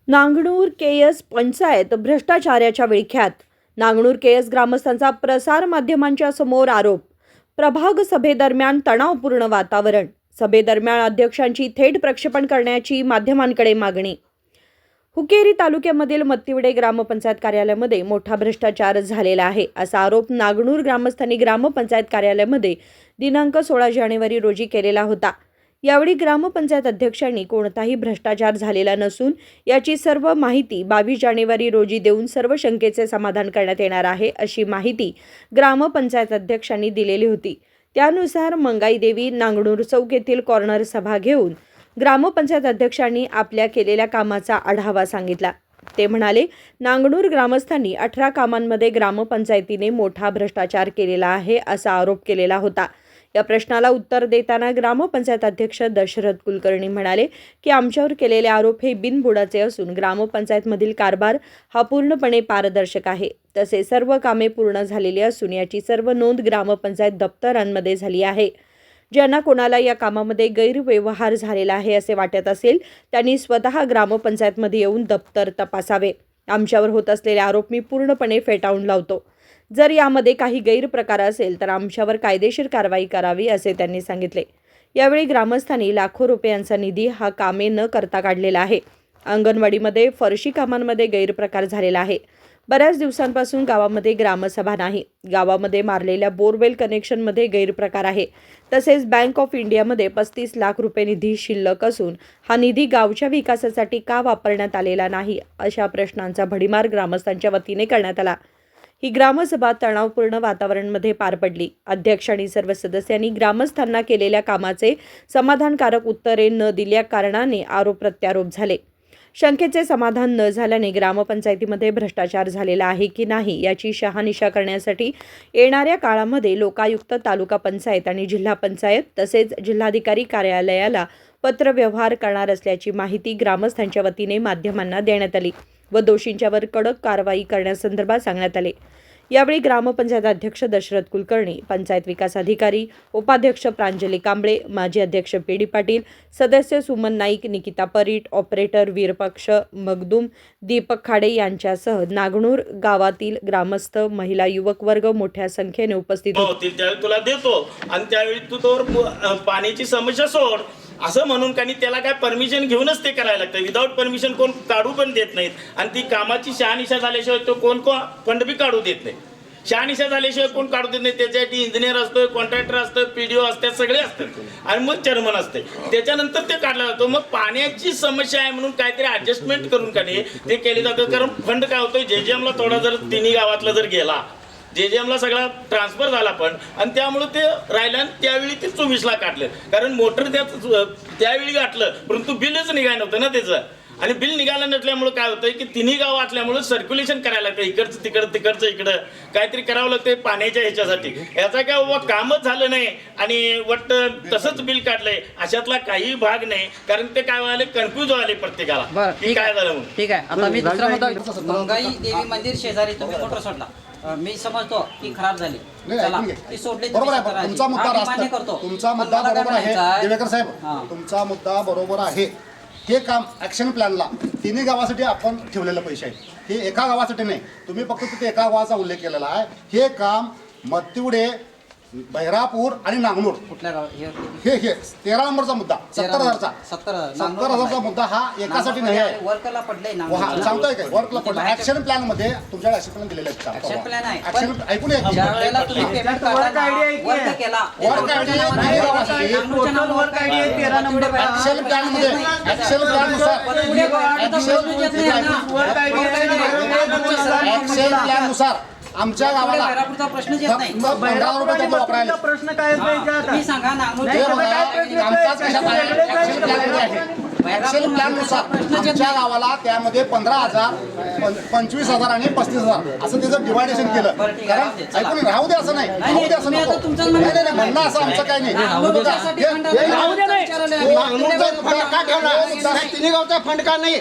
नांगणूर KS panchayat भ्रष्टाचाराच्या विळख्यात. नांगणूर KS ग्रामस्थांचा प्रसार माध्यमांच्या समोर आरोप. प्रभाग सभेदरम्यान तणावपूर्ण वातावरण. सभेदरम्यान अध्यक्षांची थेट प्रक्षेपण करण्याची माध्यमांकडे मागणी. हुक्केरी तालुक्यामधील मत्तिवडे ग्रामपंचायत कार्यालयामध्ये मोठा भ्रष्टाचार झालेला आहे असा आरोप नांगणूर ग्रामस्थांनी ग्रामपंचायत कार्यालयामध्ये दिनांक 16 जानेवारी रोजी केलेला होता. यावेळी ग्रामपंचायत अध्यक्षांनी कोणताही भ्रष्टाचार झालेला नसून याची सर्व माहिती 22 जानेवारी रोजी देऊन सर्व शंकेचे समाधान करण्यात येणार आहे अशी माहिती ग्रामपंचायत अध्यक्षांनी दिलेली होती. त्यानुसार मंगाईदेवी नांगणूर चौक येथील कॉर्नर सभा घेऊन ग्रामपंचायत अध्यक्षांनी आपल्या केलेल्या कामाचा आढावा सांगितला. ते म्हणाले, नांगणूर ग्रामस्थांनी 18 कामांमध्ये ग्रामपंचायतीने मोठा भ्रष्टाचार केलेला आहे असा आरोप केलेला होता. या प्रश्नाला उत्तर देताना ग्रामपंचायत अध्यक्ष दशरथ कुलकर्णी म्हणाले की आमच्यावर केलेले आरोप हे बिनबुडाचे असून ग्रामपंचायतमधील कारभार हा पूर्णपणे पारदर्शक आहे. तसे सर्व कामे पूर्ण झालेली असून याची सर्व नोंद ग्रामपंचायत दप्तरांमध्ये झाली आहे. ज्यांना कोणाला या कामामध्ये गैरव्यवहार झालेला आहे असे वाटत असेल त्यांनी स्वतः ग्रामपंचायतमध्ये येऊन दप्तर तपासावे. आमच्यावर होत असलेले आरोप मी पूर्णपणे फेटाळून लावतो. जर यामध्ये काही गैरप्रकार असेल तर आमच्यावर कायदेशीर कारवाई करावी असे त्यांनी सांगितले. यावेळी ग्रामस्थांनी लाखो रुपयांचा निधी हा कामे न करता काढलेला आहे. अंगणवाडीमध्ये फरशी कामांमध्ये गैरप्रकार झालेला आहे. बऱ्याच दिवसांपासून गावामध्ये ग्रामसभा नाही. गावामध्ये मारलेल्या बोरवेल कनेक्शनमध्ये गैरप्रकार आहे. तसेच बँक ऑफ इंडियामध्ये 35 लाख रुपये निधी शिल्लक असून हा निधी गावच्या विकासासाठी का वापरण्यात आलेला नाही अशा प्रश्नांचा भडीमार ग्रामस्थांच्या वतीने करण्यात आला. ही ग्रामसभा तणावपूर्ण वातावरणामध्ये पार पडली. अध्यक्ष आणि सर्व सदस्यांनी ग्रामस्थांना केलेल्या कामाचे समाधानकारक उत्तरे न दिल्या कारणाने आरोप प्रत्यारोप झाले. शंकेचे समाधान न झाल्याने ग्रामपंचायतीमध्ये भ्रष्टाचार झालेला आहे की नाही याची शहानिशा करण्यासाठी येणाऱ्या काळामध्ये लोकायुक्त, तालुका पंचायत आणि जिल्हा पंचायत तसेच जिल्हाधिकारी कार्यालयाला पत्रव्यवहार करणार असल्याची माहिती ग्रामस्थांच्या वतीने माध्यमांना देण्यात आली व दोषींच्यावर कडक कारवाई करण्यासंदर्भात सांगण्यात आले. यावेळी ग्रामपंचायत अध्यक्ष दशरथ कुलकर्णी, पंचायत विकास अधिकारी, उपाध्यक्ष प्रांजली कांबळे, माजी अध्यक्ष पी.डी. पाटील, सदस्य सुमन नाईक, निकिता परीट, ऑपरेटर वीरपक्ष मगदूम, दीपक खाडे यांच्यासह नांगणूर गावातील ग्रामस्थ, महिला, युवक वर्ग मोठ्या संख्येने उपस्थित होते. त्यावेळी तुला देतो आणि त्यावेळी तू तो पाण्याची समस्या सोड असं म्हणून काही त्याला काय परमिशन घेऊनच ते करायला लागतं. विदाऊट परमिशन कोण काढू पण देत नाहीत आणि ती कामाची शहानिशा झाल्याशिवाय तो कोण फंड बी काढू देत नाही. शहानिशा झाल्याशिवाय कोण काढू देत नाही. त्याच्यासाठी इंजिनियर असतोय, कॉन्ट्रॅक्टर असतं, PDO असतात, सगळे असतात आणि मग चेअरमन असते. त्याच्यानंतर ते काढला जातो. मग पाण्याची समस्या आहे म्हणून काहीतरी ऍडजस्टमेंट करून काढणे ते केले जातं. कारण फंड काय होतोय, JJM ला थोडा जर तिन्ही गावातला जर गेला, JJM ला सगळा ट्रान्सफर झाला पण आणि त्यामुळे ते राहिलं आणि त्यावेळी ते 24 ला काढलं. कारण मोटर त्यावेळी गाठलं परंतु बिलच निघाय नव्हतं ना त्याचं. आणि बिल निघालं नसल्यामुळे काय होतंय की तिन्ही गाव असल्यामुळे सर्क्युलेशन करायला लागतं. इकडचं तिकडं, तिकडचं इकडं काहीतरी करावं लागतंय पाण्याच्या ह्याच्यासाठी. याचा काय बाबा कामच झालं नाही आणि वाटतं तसंच बिल काढलंय अशातला काही भाग नाही. कारण ते काय व्हायला कन्फ्यूज व्हायला प्रत्येकाला की काय झालं म्हणून. ठीक आहे. आता मी दुसरा मुद्दा, मंगाई देवी मंदिर शेजारी तुम्ही मोटर सोडला, मी समजतो की खराब झाली, चला ती सोडली. बरोबर आहे. तुमचा मुद्दा तुमचा मुद्दा बरोबर आहे देवेकर साहेब, तुमचा मुद्दा बरोबर आहे. हे काम ऍक्शन प्लॅनला तिन्ही गावासाठी आपण ठेवलेले पैसे आहेत. हे एका गावासाठी नाही. तुम्ही फक्त तिथे एका गावाचा उल्लेख केलेला आहे. हे काम मत्तिवडे, बहिरापूर आणि नांगणूर कुठल्या गाव हे 13 नंबरचा मुद्दा 70,000चा 70,000 मुद्दा हा एकासाठी नाही आहे. वर्कला पडले ना सांगतोय काय वर्कला पडलं. ऍक्शन प्लॅन मध्ये तुमच्याकडे ऍक्शन प्लॅन दिलेले आहेत. ऍक्शन प्लॅन आहे. ऍक्शन ऐकून घ्या. ज्या वेळेला तुम्ही पेमेंट करताना वर्क केला, वर्क आयडी आहे गावासाठी. ऍक्शन प्लॅन मध्ये ऍक्शन प्लॅन नुसार आमच्या गावाला प्रश्नच येत नाही. 15 रुपये वापरायला प्रश्न काय तुम्ही सांगा नांगणूर ऍक्शन प्लॅन नुसार आमच्या गावाला त्यामध्ये 15,000, 25,000 आणि 35,000 असं त्याचं डिवायडेशन केलं. कारण ऐकून राहू दे असं नाही, राहू दे असं नको. नाही म्हणणं असं आमचं काही नाही. तिन्ही गावचा फंड का नाही?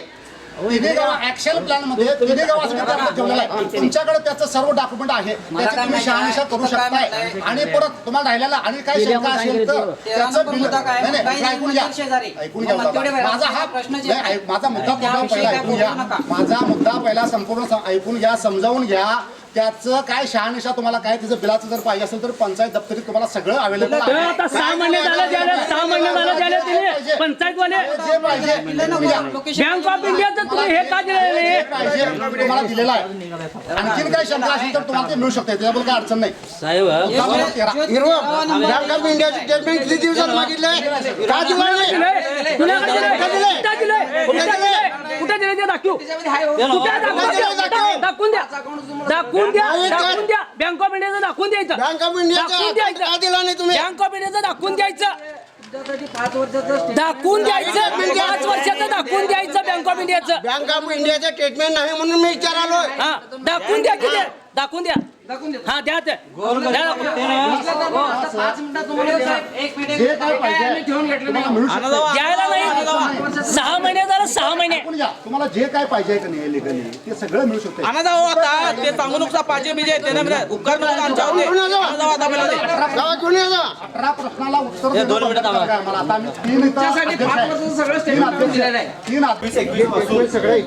तिन्ही गाव ऍक्शन प्लॅन मध्ये तिन्ही गावासाठी ते आपण ठेवलेलं आहे. तुमच्याकडे त्याचं सर्व डॉक्युमेंट आहे, त्याची तुम्ही शहानिशा करू शकताय. आणि परत तुम्हाला राहिलेला आणि काही शंका असेल तर त्याचं बिल नाही नाही, ऐकून घ्या ऐकून घ्या माझा हा प्रश्न माझा मुद्दा पहिला ऐकून घ्या. माझा मुद्दा पहिला संपूर्ण ऐकून घ्या, समजावून घ्या. त्याचं काय शहानिशा तुम्हाला काय तिचं बिलाचं जर पाहिजे असेल तर पंचायत दप्तरी तुम्हाला सगळं अवेलेबल आहे. आता 6 महिने झाले पंचायतवाले जे पाहिजे बँक ऑफ इंडियाचं तुम्ही हे का दिलेलं पाहिजे तुम्हाला दिलेलं आहे. आणखीन काही शंका असेल तर तुम्हाला ते मिळू शकते, त्याच्याबद्दल काय अडचण नाही. साहेब बँक ऑफ इंडियाची स्टेटमेंट किती दिवसात मागितलंय? का दिलं नाही? कुठे दिले ते दाखवू दाखवून द्या बँक ऑफ इंडियाचं दाखवून द्यायचं बँक ऑफ इंडियाचा का दिला नाही तुम्ही? बँक ऑफ इंडियाचं दाखवून द्यायचं 5 वर्षाचं दाखवून द्यायचं बँक ऑफ इंडियाचं. बँक ऑफ इंडियाचं स्टेटमेंट नाही म्हणून मी विचारालोय. हा दाखवून द्या की ते दाखवून द्या हा द्या ते जे काय पाहिजे तुम्हाला मिळू शकते. द्यायला नाही 6 महिने झालं 6 महिने ऐकून घ्या, तुम्हाला जे काय पाहिजे का नाही लिगली ते सगळं मिळू शकते. ते सांगू नको पाहिजे मी जे उपकार करून आमच्यावर गावात घेऊन या जा. 18 प्रश्नाला उत्तर देणं बंधनकारक आहे मला. आता आम्ही 3 इथं अध्यक्ष आहे. 3 अध्यक्ष सगळे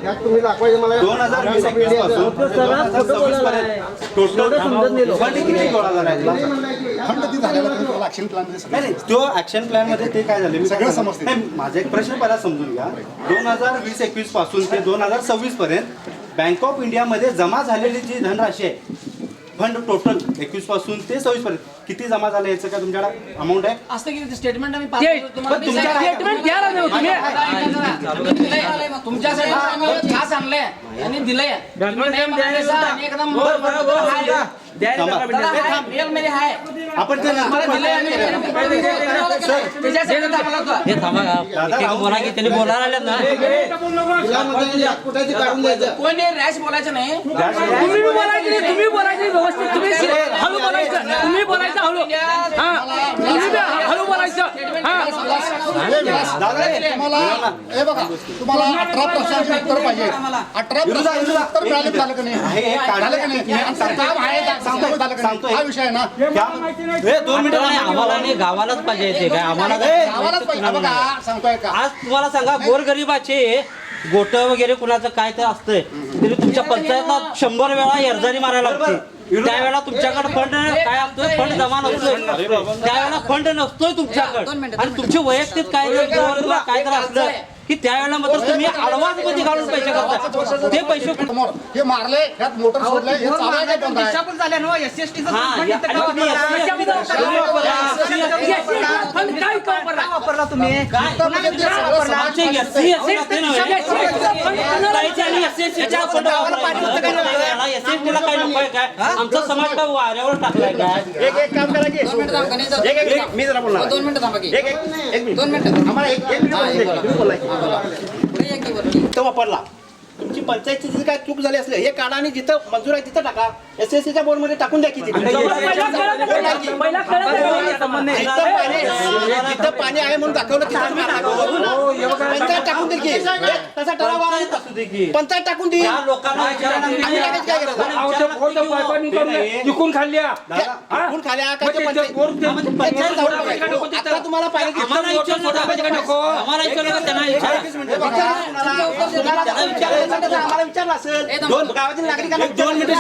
यात तुम्ही दाखवायचं मला 2020 2026 पर्यंत टोटल फंड किती गोळा झाला खंड ती झालेला तुम्ही तुम्हाला ऍक्शन प्लॅन मध्ये सगळं नाही तो ऍक्शन प्लॅन मध्ये ते काय झाले सगळं समजते. नाही, माझा एक प्रश्न पहिला समजून घ्या. 2020-21 पासून ते 2026 पर्यंत बँक ऑफ इंडिया मध्ये जमा झालेली जी धनराशी आहे फंड टोटल 21 पासून ते 26 पर्यंत किती जमा झालं याचं काय तुमच्याकडे अमाऊंट आहे? असतं की स्टेटमेंट आम्ही पण तुमच्या स्टेटमेंट द्या ना तुम्ही तुमच्यासाठी खास आणलंय आणि दिलंय एकदम रिअल मध्ये आहे आपण ते नंतर कुठे काढून द्यायचं. कोणी रॅश बोलायचं नाही. तुम्ही बोलायची व्यवस्थित तुम्ही हळू बोलायचं तुम्ही बोलायचं हळू हा तुम्ही हळू बोलायचं हा तुम्हाला हे बघा तुम्हाला 18 प्रश्नांची उत्तर पाहिजे. 18 प्रश्नांची उत्तर मिळाले झालं का नाही? झालं का नाही? आमचं काम आहे सांगतो झालं का नाही? हा विषय आहे ना. 2 मिनिटं आम्हाला नाही गावालाच पाहिजे ते काय आम्हाला गावालाच पाहिजे. बघा सांगतोय का आज तुम्हाला सांगा गोरगरिबाचे गोट वगैरे कुणाचं काय तर असतंय तरी तुमच्या पंचायतला 100 वेळा एर्जारी मारायला लागते. त्यावेळेला तुमच्याकडे फंड काय असतोय फंड जमा नसतोय त्यावेळेला फंड नसतोय तुमच्याकडे आणि तुमचे वैयक्तिक काय तर काय तर असलं की त्यावेळेला मात्र तुम्ही ऍडव्हान्स मध्ये घालून पैसे करता ते पैसे समोर हे मारले ह्यात मोटर सोडले हे चालू आहे का बंद आहे? पण काय वापरला तुम्ही आमचा समाज काय वाऱ्यावर टाकलाय काय एक काम करा की मी जरा बोलणार 2 मिनिटं थांबा की एक मिनिट 2 मिनिटं आम्हाला एक मिनिट तो वापरला तुमची पंचायतची जी काय चूक झाली असली हे काढा आणि जिथं मंजूर आहे तिथं टाका. SSCच्या बोर्ड मध्ये टाकून द्या की जिथं पाणी आहे म्हणून दाखवलं पंचायत टाकून देईल की तसा ठराव असू दे की पंचायत टाकून देईल. लोकांना आम्ही लगेच काय करायचं विकून खाल्ल्या कोण खाल्या काय आता तुम्हाला पाहिजे की आम्हाला विचारलं त्यांना आम्हाला विचारलं असेल गावातील नागरिकांना 2 मिनिटं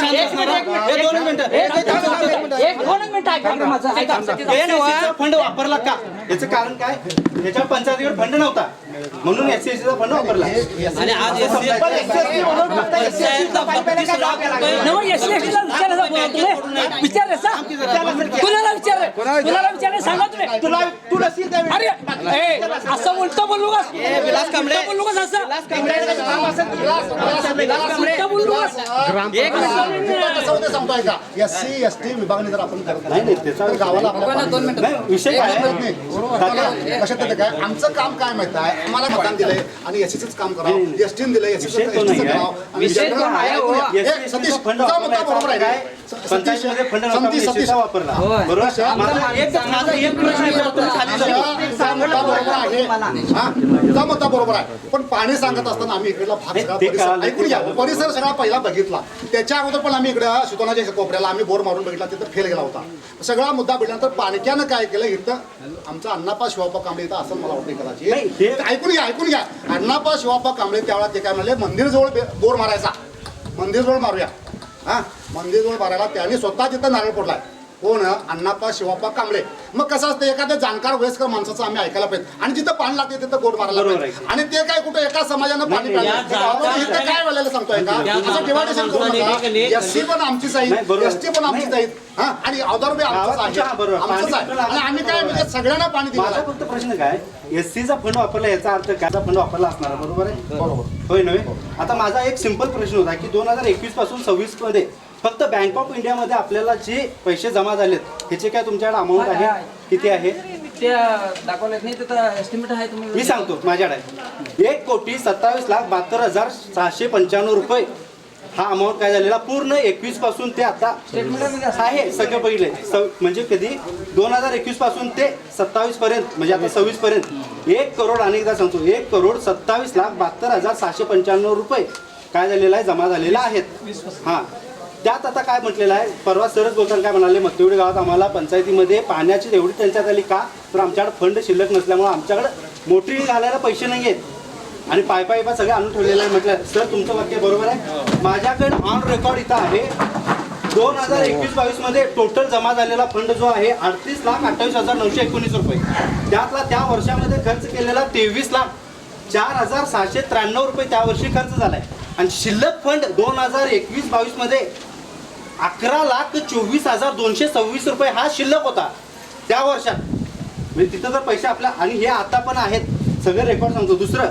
फंड वापरला का याचं कारण काय? याच्या पंचायतीवर फंड नव्हता म्हणून SCSचा फंड वापरला आणि आज तुला सील द्यावी. असं उलट बोलू का विलास कांबळे बोलू का असं सांगतोय का SC ST विभागाने जर आपण करत नाही नाही त्याचा गावाला आपल्याला 2 मिनिटं नाही विषय काय आहे? नाही. कशात येतं काय आमचं काम काय माहित आहे आम्हाला मतदान दिलंय आणि SCच काम करावं STने दिलंय विषय तो नाही आहे. सतीश तुमचा मुद्दा बरोबर आहे पंचायतीमध्ये फंड नव्हता, सतीश SC वापरला बरोबर. माझा एक प्रश्न विचारतो, खाली जातो. तुमचा मुद्दा बरोबर आहे हा, तुमचा मुद्दा बरोबर आहे. पण पाणी सांगत असताना आम्ही इकडला भाग सगळा ते परिसर कळालं. ऐकून घ्या, परिसर सगळा पहिला बघितला. त्याच्या अगोदर पण आम्ही इकडे शितोनाच्या कोपऱ्याला आम्ही बोर मारून बघितला, तिथं फेल गेला होता. सगळा मुद्दा बघितल्यानंतर पाणक्यानं काय केलं, इथं आमचा अण्णाप्पा शिवाप्पा कांबळे इथं असं मला वाटतं नाही, कदाचित. ऐकून घ्या अण्णाप्पा शिवाप्पा कांबळे त्यावेळेला ते काय म्हणले, मंदिरजवळ बोर मारायचा, मंदिरजवळ मारूया. हा, मंदिरजवळ मारायला त्यांनी स्वतः तिथं नारळ फोडलाय. कोण? अण्णाप्पा शिवाप्पा कांबळे. मग कसं असतं, एखाद्या जाणकार वयस्कर माणसाचं आम्ही ऐकायला पाहिजे, आणि जिथं पाणी लागते तिथं बोर मारायला बरोबर पाहिजे. आहे. आणि ते काय कुठं एका समाजानं पाणी नाही, प्यायलं, इथं काय बोलायला सांगतोय का? असं डिवायडेशन करू नका. एससी पण आमचीच नाही, आहे, बरोबर. एसटी पण आमचीच आहे. हा, आणि अवधार बी आमचंच हा, बरोबर. आहे, आमचंच आहे. आणि आम्ही काय म्हणजे सगळ्यांना पाणी दिलं माझा आहे. फक्त प्रश्न काय, एससीचा फंड वापरला याचा अर्थ काय, फंड वापरला असणार बरोबर आहे. बरोबर. होय नव्हे. आता माझा एक सिंपल प्रश्न होता की 2021 पासून 26 मध्ये फक्त बँक ऑफ इंडियामध्ये आपल्याला जे पैसे जमा झालेत ह्याचे काय तुमच्याकडे अमाऊंट आहे, किती आहे ते दाखवलेत नाही, तिथं एस्टिमेट आहे. तुम्ही मी सांगतो माझ्याकडे 1,27,72,695 रुपये हा अमाऊंट काय झालेला पूर्ण 21 पासून ते आता आहे सगळं पहिले म्हणजे कधी 2021 पासून ते 27 पर्यंत म्हणजे आता 26 पर्यंत 1 करोड अनेकदा सांगतो 1,27,72,695 रुपये काय झालेला आहे जमा झालेला आहेत. हा, त्यात आता काय म्हटलेलं आहे, परवा सरच बोलताना काय म्हणाले, मत्तेवडी गावात आम्हाला पंचायतीमध्ये पाण्याची एवढी टंचाई आली का, तर आमच्याकडे फंड शिल्लक नसल्यामुळे आमच्याकडे मोटरी घालायला पैसे नाही आहेत आणि पायपा सगळे आणून ठेवलेलं आहे. म्हटलं सर तुमचं वाक्य बरोबर आहे. माझ्याकडे ऑन रेकॉर्ड इथं आहे 2021-22 मध्ये टोटल जमा झालेला फंड जो आहे 38,28,919 रुपये. त्यातला त्या वर्षामध्ये खर्च केलेला 23,04,693 रुपये त्या वर्षी खर्च झालाय. आणि शिल्लक फंड 2021-22 मध्ये 11,24,226 रुपये हा शिल्लक होता त्या वर्षात. म्हणजे तिथं तर पैसे आपल्या आणि हे आता पण आहेत सगळे रेकॉर्ड सांगतो. दुसरं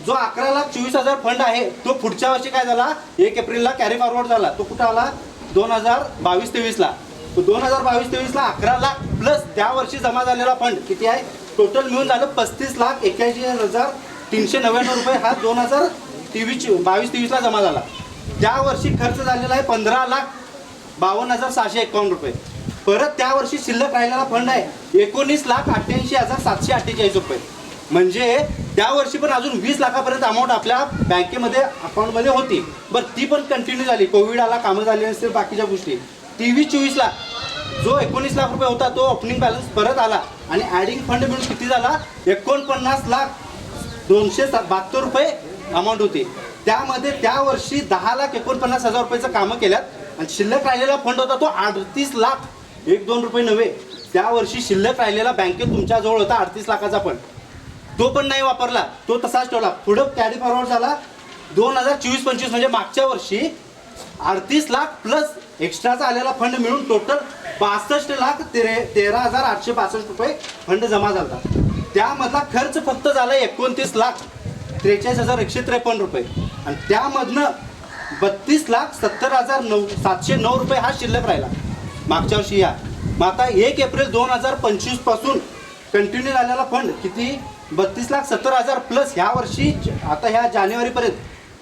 जो 11,24,000 फंड आहे तो पुढच्या वर्षी काय झाला 1 एप्रिलला कॅरी फॉरवर्ड झाला. तो कुठं आला 2022-23ला. तो 2022-23ला 11 लाख प्लस त्या वर्षी जमा झालेला फंड किती आहे टोटल मिळून झालं 35,81,399 रुपये हा 2022-23ला जमा झाला. त्या वर्षी खर्च झालेला आहे 15,52,651 रुपये. परत त्या वर्षी शिल्लक राहिलेला फंड आहे 19,88,748 रुपये. म्हणजे त्या वर्षी पण अजून 20 लाखापर्यंत अमाऊंट आपल्या बँकेमध्ये अकाउंटमध्ये होती. बरं ती पण कंटिन्यू झाली, कोविड आला, कामं झाली नसतील बाकीच्या गोष्टी. 23-24ला जो 19 लाख रुपये होता तो ओपनिंग बॅलन्स परत आला आणि ॲडिंग फंड मिळून किती झाला 49,272 रुपये अमाऊंट होती. त्यामध्ये त्या वर्षी 10,49,000 रुपयाचं कामं केल्यात आणि शिल्लक राहिलेला फंड होता तो 38,01,02 रुपये नव्हे. त्या वर्षी शिल्लक राहिलेला बँकेत तुमच्याजवळ होता 38 लाखाचा फंड, तो पण नाही वापरला, तो तसाच ठेवला. पुढं कॅरी फॉरवर्ड झाला 2024-25 म्हणजे मागच्या वर्षी 38 लाख प्लस एक्स्ट्राचा आलेला फंड मिळून टोटल 62,13,862 रुपये फंड जमा झाला. त्यामधला खर्च फक्त झाला 29,43,153 रुपये आणि त्यामधनं 32,70,709 रुपये हा शिल्लक राहिला मागच्या वर्षी. या मग आता 1 एप्रिल 2025 पासून कंटिन्यू झालेला फंड किती 32,70,000 प्लस ह्या वर्षी आता ह्या जानेवारीपर्यंत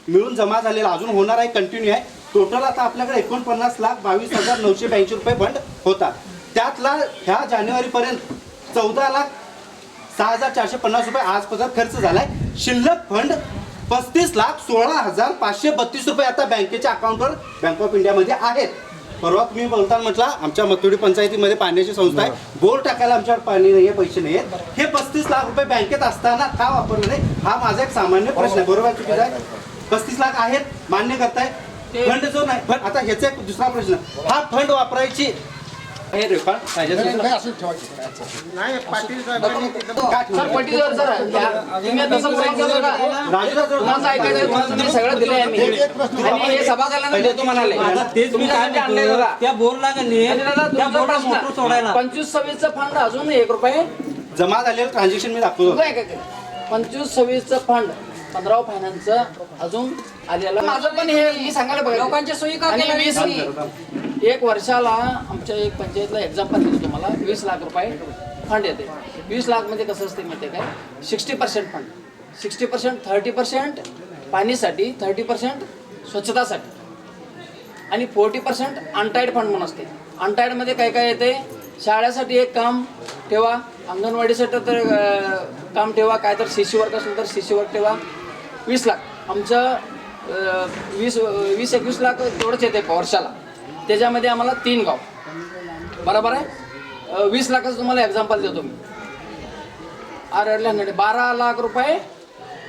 मिळून जमा झालेला अजून होणार आहे, कंटिन्यू आहे. टोटल आता आपल्याकडे 49,22,982 रुपये फंड होता. त्यातला ह्या जानेवारीपर्यंत 14,06,450 रुपये आजपर्यंत खर्च झालाय. शिल्लक फंड 35,16,532 रुपये आता बँकेच्या अकाउंटवर बँक ऑफ इंडियामध्ये आहेत. परवा तुम्ही बोलताना म्हटला आमच्या मत्तेवडी पंचायतीमध्ये पाण्याची संस्था आहे, बोर टाकायला आमच्याकडे पाणी नाही आहे, पैसे नाही आहेत. हे 35 लाख रुपये बँकेत असताना का वापरलं नाही हा माझा एक सामान्य प्रश्न आहे. बरोबर चुकीचा आहे. 35 लाख आहेत मान्य करताय, फंड जो नाही. पण आता ह्याचा एक दुसरा प्रश्न, हा फंड वापरायची हे रेकॉर्ड पाहिजे नाही, असं ठेवायचं. सर पटीवर सर तुम्ही आता तसं बोलायचं का? माझं ऐकायचं तुम्ही सगळं दिलंय आम्ही आणि हे सभागृहाला देतो म्हणाले. आता तेच मी काय म्हणतो, त्या बोरला का नाही, त्या बोरला मोटर सोडायला 25-26चं फंड अजून 1 रुपये जमा झालेलं ट्रान्झॅक्शन मी दाखवतो. 25-26चं फंड 15 फायनान्सचं अजून आलेलं. माझं पण हे मी सांगायला बघा लोकांच्या सोयी का आणि केल्या 20 नाही? एक वर्षाला आमच्या एक पंचायतला एक्झाम्पल देतो तुम्हाला 20 लाख रुपये फंड येते. 20 लाख मध्ये कसं असते माहिती आहे काय 60% फंड 60% 30% पाणीसाठी 30% स्वच्छतासाठी आणि 40% अनटाईड फंड म्हणून असते. अनटाईडमध्ये काय काय येते, शाळेसाठी एक काम ठेवा, अंगणवाडीसाठी तर काम ठेवा, काय तर CC वर्क असेल तर CC वर्क ठेवा. 20 लाख आमचं 20-21 लाख तेवढंच येते वर्षाला. त्याच्यामध्ये आम्हाला 3 गाव बरोबर आहे. 20 लाखाचं तुम्हाला एक्झाम्पल देतो मी. आरडल्या 12 लाख रुपये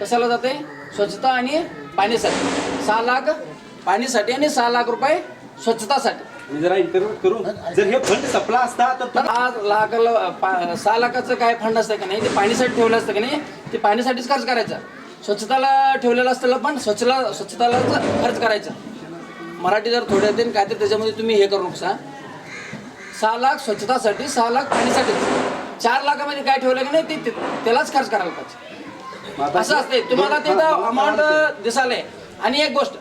कशाला जाते, स्वच्छता आणि पाणीसाठी. 6 लाख पाणीसाठी आणि 6 लाख रुपये स्वच्छतासाठी. मी जरा इंटरव्ह्यू करू, जर हे फंड संपला असता तर तर 6 लाखाचं काय फंड असतं का नाही, ते पाणीसाठी ठेवलं असतं का नाही, ते पाणीसाठीच खर्च करायचं. स्वच्छताला ठेवलेलं असतं पण स्वच्छताला खर्च करायचा. मराठी जर थोडे येते काय तर त्याच्यामध्ये तुम्ही हे करू नका. 6 लाख स्वच्छतासाठी, 6 लाख पाणीसाठी. 4 लाखामध्ये काय ठेवलं की नाही ते त्यालाच खर्च करायला पाहिजे. असं असते. तुम्हाला ते अमाऊंट दिसाले. आणि एक गोष्ट,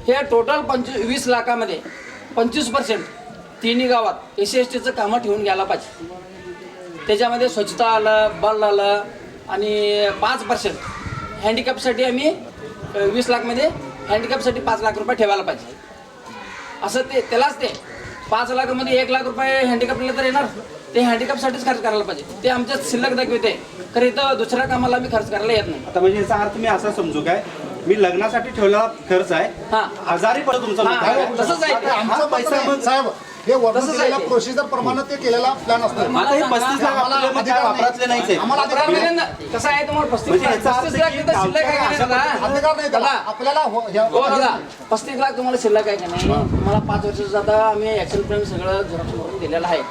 हे टोटल 20 लाखामध्ये 25% तिन्ही गावात SC/STचं कामं ठेवून घ्यायला पाहिजे. त्याच्यामध्ये स्वच्छता आलं, बल आलं आणि 5% हँडिकॅपसाठी आम्ही 20 लाखमध्ये हँडिकॅपसाठी 5 लाख रुपये ठेवायला पाहिजे. असं ते त्यालाच ते 5 लाखामध्ये 1 लाख रुपये हँडिकॅपला तर येणार, ते हँडिकॅपसाठीच खर्च करायला पाहिजे. ते आमच्यात शिल्लक दाखवते, खरं इथं दुसऱ्या कामाला आम्ही खर्च करायला येत नाही. आता म्हणजे याचा अर्थ मी असा समजू काय, मी लग्नासाठी ठेवलेला खर्च आहे, हां. आजारी पडतो तुमचा मुद्दा आहे. तसंच आहे ते. आमचं पैसा मग साहेब हे वर्णन केलेल्या प्रोसिजर प्रमाणे ते केलेला प्लॅन असतो. आता हे 35 लाख आपल्याला मग काय वापरातले नाहीच आहे. आम्हाला अधिकार नाही. कसं आहे तुम्हाला 35 म्हणजे लाख याचा अर्थ 35 लाख की तिथं शिल्लक आहे का नाही दादा? अधिकार नाही त्याला. आपल्याला हो दादा, 35 लाख तुम्हाला शिल्लक आहे का नाही, तुम्हाला 5 वर्षाचं आता आम्ही ऍक्शन प्लॅन सगळं झेरॉक्स करून दिलेलं आहे.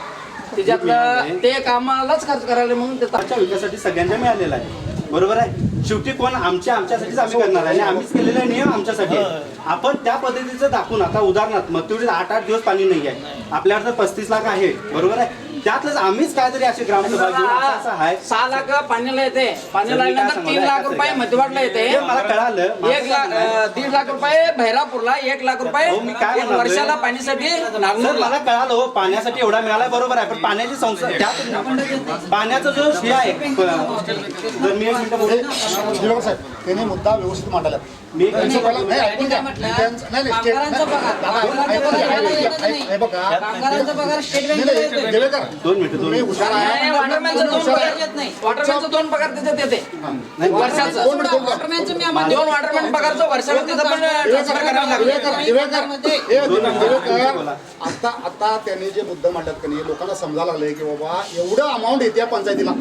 त्याच्यातलं ते कामालाच खर्च करायला म्हणून ते आमच्या विकासासाठी सगळ्यांना मिळालेला आहे. बरोबर आहे. शेवटी कोण आमच्यासाठीच आम्ही करणार आहे आणि आम्हीच केलेले नियम आमच्यासाठी आहे. आपण त्या पद्धतीचं दाखवून आता उदाहरणार्थ मग तेवढे 8-8 दिवस पाणी नाही आहे, आपल्याकडे 35 लाख आहे. बरोबर आहे. त्यातलंच आम्हीच काहीतरी असे ग्रामसभा घेऊन असं आहे. 6 लाख पाण्याला येते, पाण्याला आल्यानंतर 3 लाख रुपये मध्यवाडला येते, हे मला कळालं. 1 लाख रुपये भैरापूरला, 1 लाख रुपये हो, मी काय म्हणालोय? वर्षाला पाणीसाठी सर नागपूरला. मला कळालं हो, पाण्यासाठी एवढा मिळाला बरोबर आहे, पण पाण्याची संस्था त्यात पाण्याचा जो हे आहे, जर मी एक मिनिटं बोलू. दिवाकर साहेब त्यांनी मुद्दा व्यवस्थित मांडला. मी त्यांचं पहिलं- नाही, ऐकून घ्या. नाही, कामगारांचा पगार. हे बघा कामगारांचा पगार स्टेट नाही, बँकेला नाही, देवेकर 2 मिनिटं तुम्ही हुशार आहे. वॉटरमॅनचं तुम्ही 2 हुशार पगार आहे. येत नाही. वॉटरमॅनचं 2 पगार त्याच्यात येते वर्षाचं. वॉटरमॅनचं मी आम्हाला 2 वॉटरमॅन पगारचं वर्षाला त्याचं पण ट्रान्सफर करावं लागतं. दिवेकर आता त्यांनी जे मुद्दा मांडतात की नाही, लोकांना समजायला लागले की बाबा एवढं अमाऊंट येते पंचायतीला,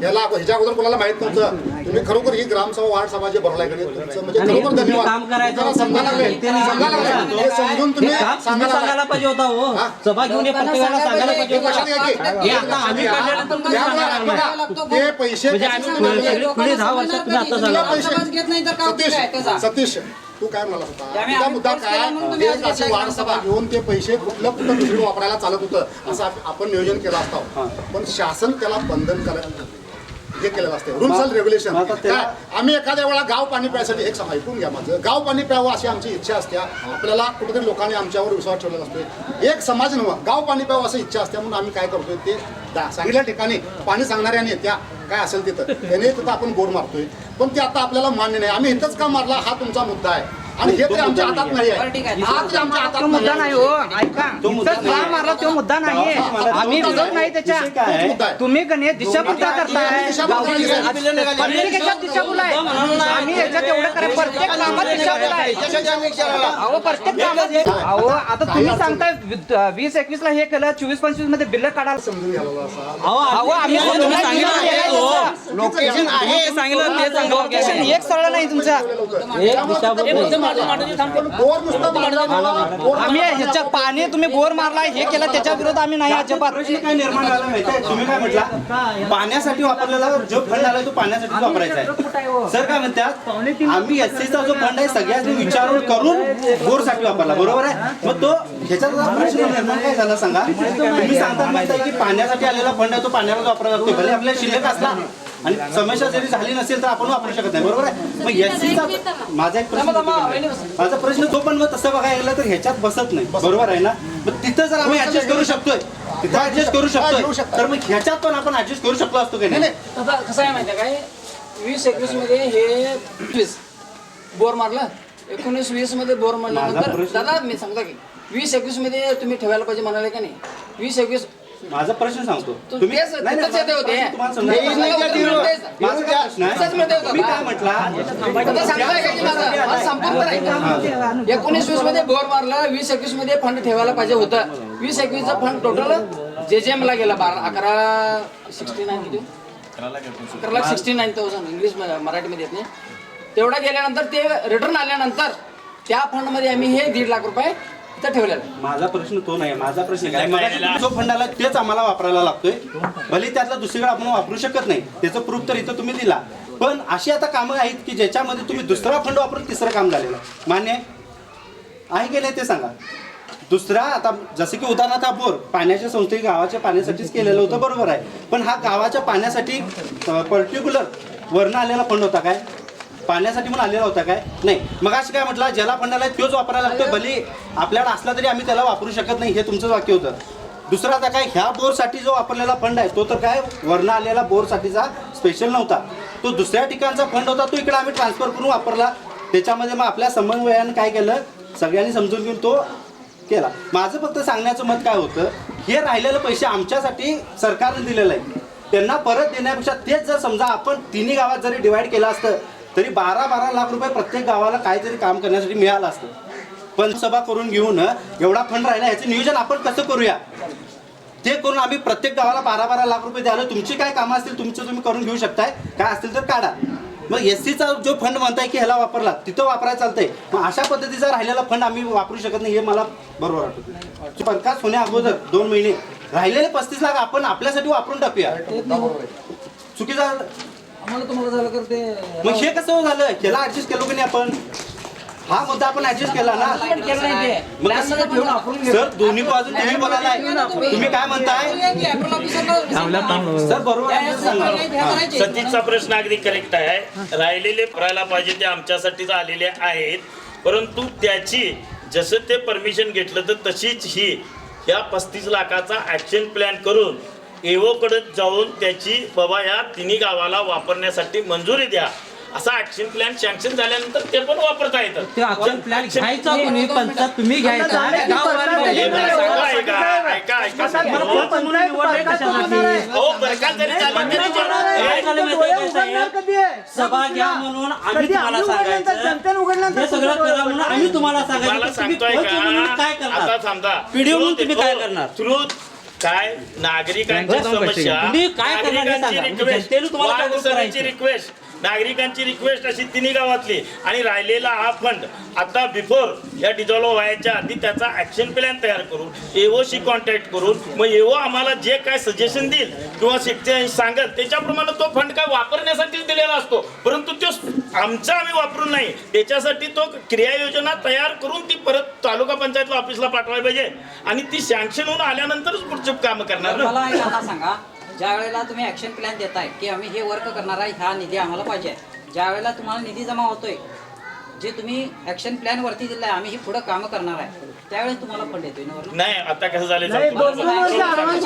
याला ह्याच्या अगोदर कोणाला माहित नव्हतं. तुम्ही खरोखर ही ग्रामसभा वार्ड सभा जे भरलाय की नाही, तुमचं म्हणजे आणि खरोखर तुम्ही धन्यवाद. काम करायचं लोकांना समजायला लागले. समजायला लागले. हे समजून तुम्ही हे काम तुम्ही सांगायला सांगायला लागले. पाहिजे होता हो. सभा घेऊन हे प्रत्येकाला सांगायला पाहिजे हे लक्षात घ्या की होता. हे आता आम्ही काढलेलं पण तुम्ही सांगायला लागलाय. ते पैसे म्हणजे आम्ही पुढे 10 वर्षात तुम्ही आता तुला झाला. पैसे घेत नाही तर काय उपयोग आहे त्याचा? सतीश तू काय म्हणाला होता आम्ही तुझा मुद्दा force काय केला म्हणून तुम्ही आज एक अशी घेतलाय वार्ड सभा घेऊन ते पैसे कुठलं दुसरीकडे वापरायला चालत होतं असं आपण नियोजन केलं असतं, पण शासन त्याला बंधन करायला हे केलेलं असते. Rules and regulation. आम्ही एखाद्या वेळा गाव पाणी प्यायसाठी एक ऐकून घ्या माझं, गाव पाणी प्यावं अशी आमची इच्छा असते. आपल्याला कुठेतरी लोकांनी आमच्यावर विश्वास ठेवलेला असतो. एक समाज नव्हतं, गाव पाणी प्यावं असं इच्छा असते म्हणून आम्ही काय करतोय ते सांगितल्या ठिकाणी पाणी सांगणाऱ्याने त्या काय असेल तिथं त्याने तिथं आपण बोर मारतोय, पण ते आता आपल्याला मान्य नाही. आम्ही इथंच का मारला हा तुमचा मुद्दा आहे आणि हे तरी आमच्या हातात नाही आहे. हा तरी आमच्या हातात मुद्दा नाही हो, ऐका. तो मुद्दा इथंच का मारला तो मुद्दा नाहीये. आम्ही विरोध नाही त्याच्या. विषय काय आहे? मुद्दा आहे. तुम्ही गणे दिशाभूलता करताय. पब्लिकेशन दिशाभूल आहे. आम्ही याच्यात एवढं करा, प्रत्येक कामात दिशाभूल आहे. अहो प्रत्येक कामात अहो आता तुम्ही सांगताय 20-21 ला हे केलं, 24-25 मध्ये बिल काढायला समजून घ्यायला असा अहो आम्ही तुम्ही सांगितलं लोकेशन आहे सांगितलं ते सांगा. लोकेशन एक सरळ नाही तुमचं. बोर नुसतं मारला. बोर आम्ही ह्याच्या पाणी तुम्ही बोर मारलाय हे केलं त्याच्या विरोध आम्ही नाही अजिबात. प्रश्न काय निर्माण झाला माहिती आहे? तुम्ही काय म्हटला, पाण्यासाठी वापरलेला जो फंड आला तो पाण्यासाठी वापरायचा आहे. सर काय म्हणतात, आम्ही एससीचा जो फंड आहे सगळ्यांनी विचारून करून बोरसाठी वापरला. बरोबर आहे. मग तो ह्याच्यात प्रश्न निर्माण काय झाला सांगा. तुम्ही सांगता म्हणताय की पाण्यासाठी आलेला फंड आहे तो पाण्याला वापरला जातो, भले आपल्याला शिल्लक असला आणि समस्या जरी झाली नसेल तर आपण वापरू शकत नाही. बरोबर आहे. मग एससीचा माझा एक प्रश्न माझा प्रश्न तो पण मग तसं बघायला गेलं तर ह्याच्यात बसत नाही. बरोबर आहे ना. मग तिथं जर आम्ही ऍडजस्ट करू शकतोय, तिथं ऍडजस्ट करू शकतोय, तर मग ह्याच्यात पण आपण ऍडजस्ट करू शकलो असतो की नाही. आता कसं आहे माहिती आहे काय, 20-21 मध्ये हे बोर मारलं, 19-20 मध्ये बोर मारल्यानंतर दादा मी सांगतो की 20-21 मध्ये तुम्ही ठेवायला पाहिजे म्हणाले का नाही? 20-21 माझा प्रश्न सांगतो तुम्ही नाही, नाही, तिथंच येते होते. तुम्हाला समजायला माझा काय प्रश्न आहे? मी काय म्हटला आता सांगताय का की माझं संपूर्ण तर ऐका. 19-20 मध्ये बोर मारला, 20-21 मध्ये फंड ठेवायला पाहिजे होतं. 20-21चा फंड टोटल JJM ला गेला 11,69 किती? 11,69,000 इंग्लिश मराठीमध्ये येत नाही. तेवढा गेल्यानंतर ते रिटर्न आल्यानंतर त्या फंड मध्ये आम्ही हे 1.5 लाख रुपये इथं ठेवलेलं आहे. माझा प्रश्न तो नाही, माझा प्रश्न काय मग जो फंड आला तेच आम्हाला वापरायला लागतोय. भले त्यातला दुसरीकडे आपण वापरू शकत नाही, त्याचं प्रूफ तर इथं तुम्ही दिला. पण अशी आता कामं आहेत की ज्याच्यामध्ये तुम्ही दुसरा फंड वापरून तिसरं काम झालेलं मान्य आहे की नाही ते सांगा. दुसरा आता जसं की उदाहरणार्थ हा बोर पाण्याच्या संस्थे गावाच्या पाण्यासाठीच केलेलं होतं, बरोबर आहे. पण हा गावाच्या पाण्यासाठी पर्टिक्युलर वरनं आलेला फंड होता काय? पाण्यासाठी म्हणून आलेला होता काय? नाही. मग असं काय म्हटलं, ज्याला फंडाला तोच वापरायला लागतो, भले आपल्याला असला तरी आम्ही त्याला वापरू शकत नाही, हे तुमचं वाक्य होतं. दुसरा आता काय, ह्या बोरसाठी जो वापरलेला फंड आहे तो तर काय वरनं आलेला बोरसाठीचा स्पेशल नव्हता, तो दुसऱ्या ठिकाणचा फंड होता, तो इकडे आम्ही ट्रान्सफर करून वापरला. त्याच्यामध्ये मग आपल्या समन्वयानं काय केलं, सगळ्यांनी समजून घेऊन तो केला. माझं फक्त सांगण्याचं मत काय होतं, हे राहिलेले पैसे आमच्यासाठी सरकारने दिलेलं आहे, त्यांना परत देण्यापेक्षा तेच जर समजा आपण तिन्ही गावात जरी डिवाइड केलं असतं तरी 12-12 लाख रुपये प्रत्येक गावाला काहीतरी काम करण्यासाठी मिळालं असतं. पण सभा करून घेऊन एवढा फंड राहिला, ह्याचं नियोजन आपण कसं करूया ते करून आम्ही प्रत्येक गावाला 12-12 लाख रुपये द्यायला. तुमची काय कामं असतील तुमचं तुम्ही करून घेऊ शकताय, काय असतील तर काढा. मग SCचा जो फंड म्हणताय की ह्याला वापरला तिथं वापरायला चालतंय, मग अशा पद्धतीचा राहिलेला फंड आम्ही वापरू शकत नाही, हे मला बरोबर वाटतं. प्रकाश होण्या अगोदर 2 महिने राहिलेले 35 लाख आपण आपल्यासाठी वापरून टाकूया. चुकीचा मग हे कसं झालं, ह्याला ऍडजस्ट केलं की नाही आपण, हा मुद्दा आपण ऍडजस्ट केला ना. सर दोन्ही बाजून तुम्ही बोलायलाय, तुम्ही काय म्हणताय सर? बरोबर सतीशचा प्रश्न अगदी करेक्ट आहे. राहिलेले भरायला पाहिजे ते आमच्यासाठीच आलेले आहेत, परंतु त्याची जसं ते परमिशन घेतलं तर तशीच ही या 35 लाखाचा ऍक्शन प्लॅन करून एवोकडे जाऊन त्याची बाबा या तिन्ही गावाला वापरण्यासाठी मंजुरी द्या असा ऍक्शन प्लॅन सँक्शन झाल्यानंतर ते पण वापरता येतं. ते ऍक्शन प्लॅन घ्यायचा कोणी, पंचायत तुम्ही घ्यायचा, सभा घ्या म्हणून आम्ही तुम्हाला सांगायचं, हे सगळं करा म्हणून आम्ही तुम्हाला सांगायचं. काय करणार आता समजा व्हिडिओ म्हणून तुम्ही काय करणार? ट्रूथ काय नागरिकांची समस्या, तुम्ही काय करणार हे सांगा. जनतेने तुम्हाला काय करायचं? रिक्वेस्ट, नागरिकांची रिक्वेस्ट अशी तिन्ही गावातली, आणि राहिलेला हा फंड आता बिफोर या डिझॉल्व्ह व्हायच्या आधी त्याचा ऍक्शन प्लॅन तयार करून एओशी कॉन्टॅक्ट करून मग एओ आम्हाला जे काय सजेशन देईल किंवा शेतकरी सांगत त्याच्याप्रमाणे तो फंड काय वापरण्यासाठीच दिलेला असतो, परंतु तो आमचा आम्ही वापरून नाही, त्याच्यासाठी तो क्रियायोजना तयार करून ती परत तालुका पंचायत ऑफिसला पाठवायला पाहिजे आणि ती सँक्शन होऊन आल्यानंतरच पुढचे काम करणार ना. मला एक आता सांगा, ज्या वेळेला तुम्ही ऍक्शन प्लॅन देताय की आम्ही हे वर्क करणार आहे, हा निधी आम्हाला पाहिजे, ज्या वेळेला तुम्हाला निधी जमा होतोय, जे तुम्ही ऍक्शन प्लॅन वरती दिलाय आम्ही ही पुढे काम करणार आहे, त्यावेळेस तुम्हाला फंड येतोय ना वरून? नाही, आता कसं झालं उदाहरण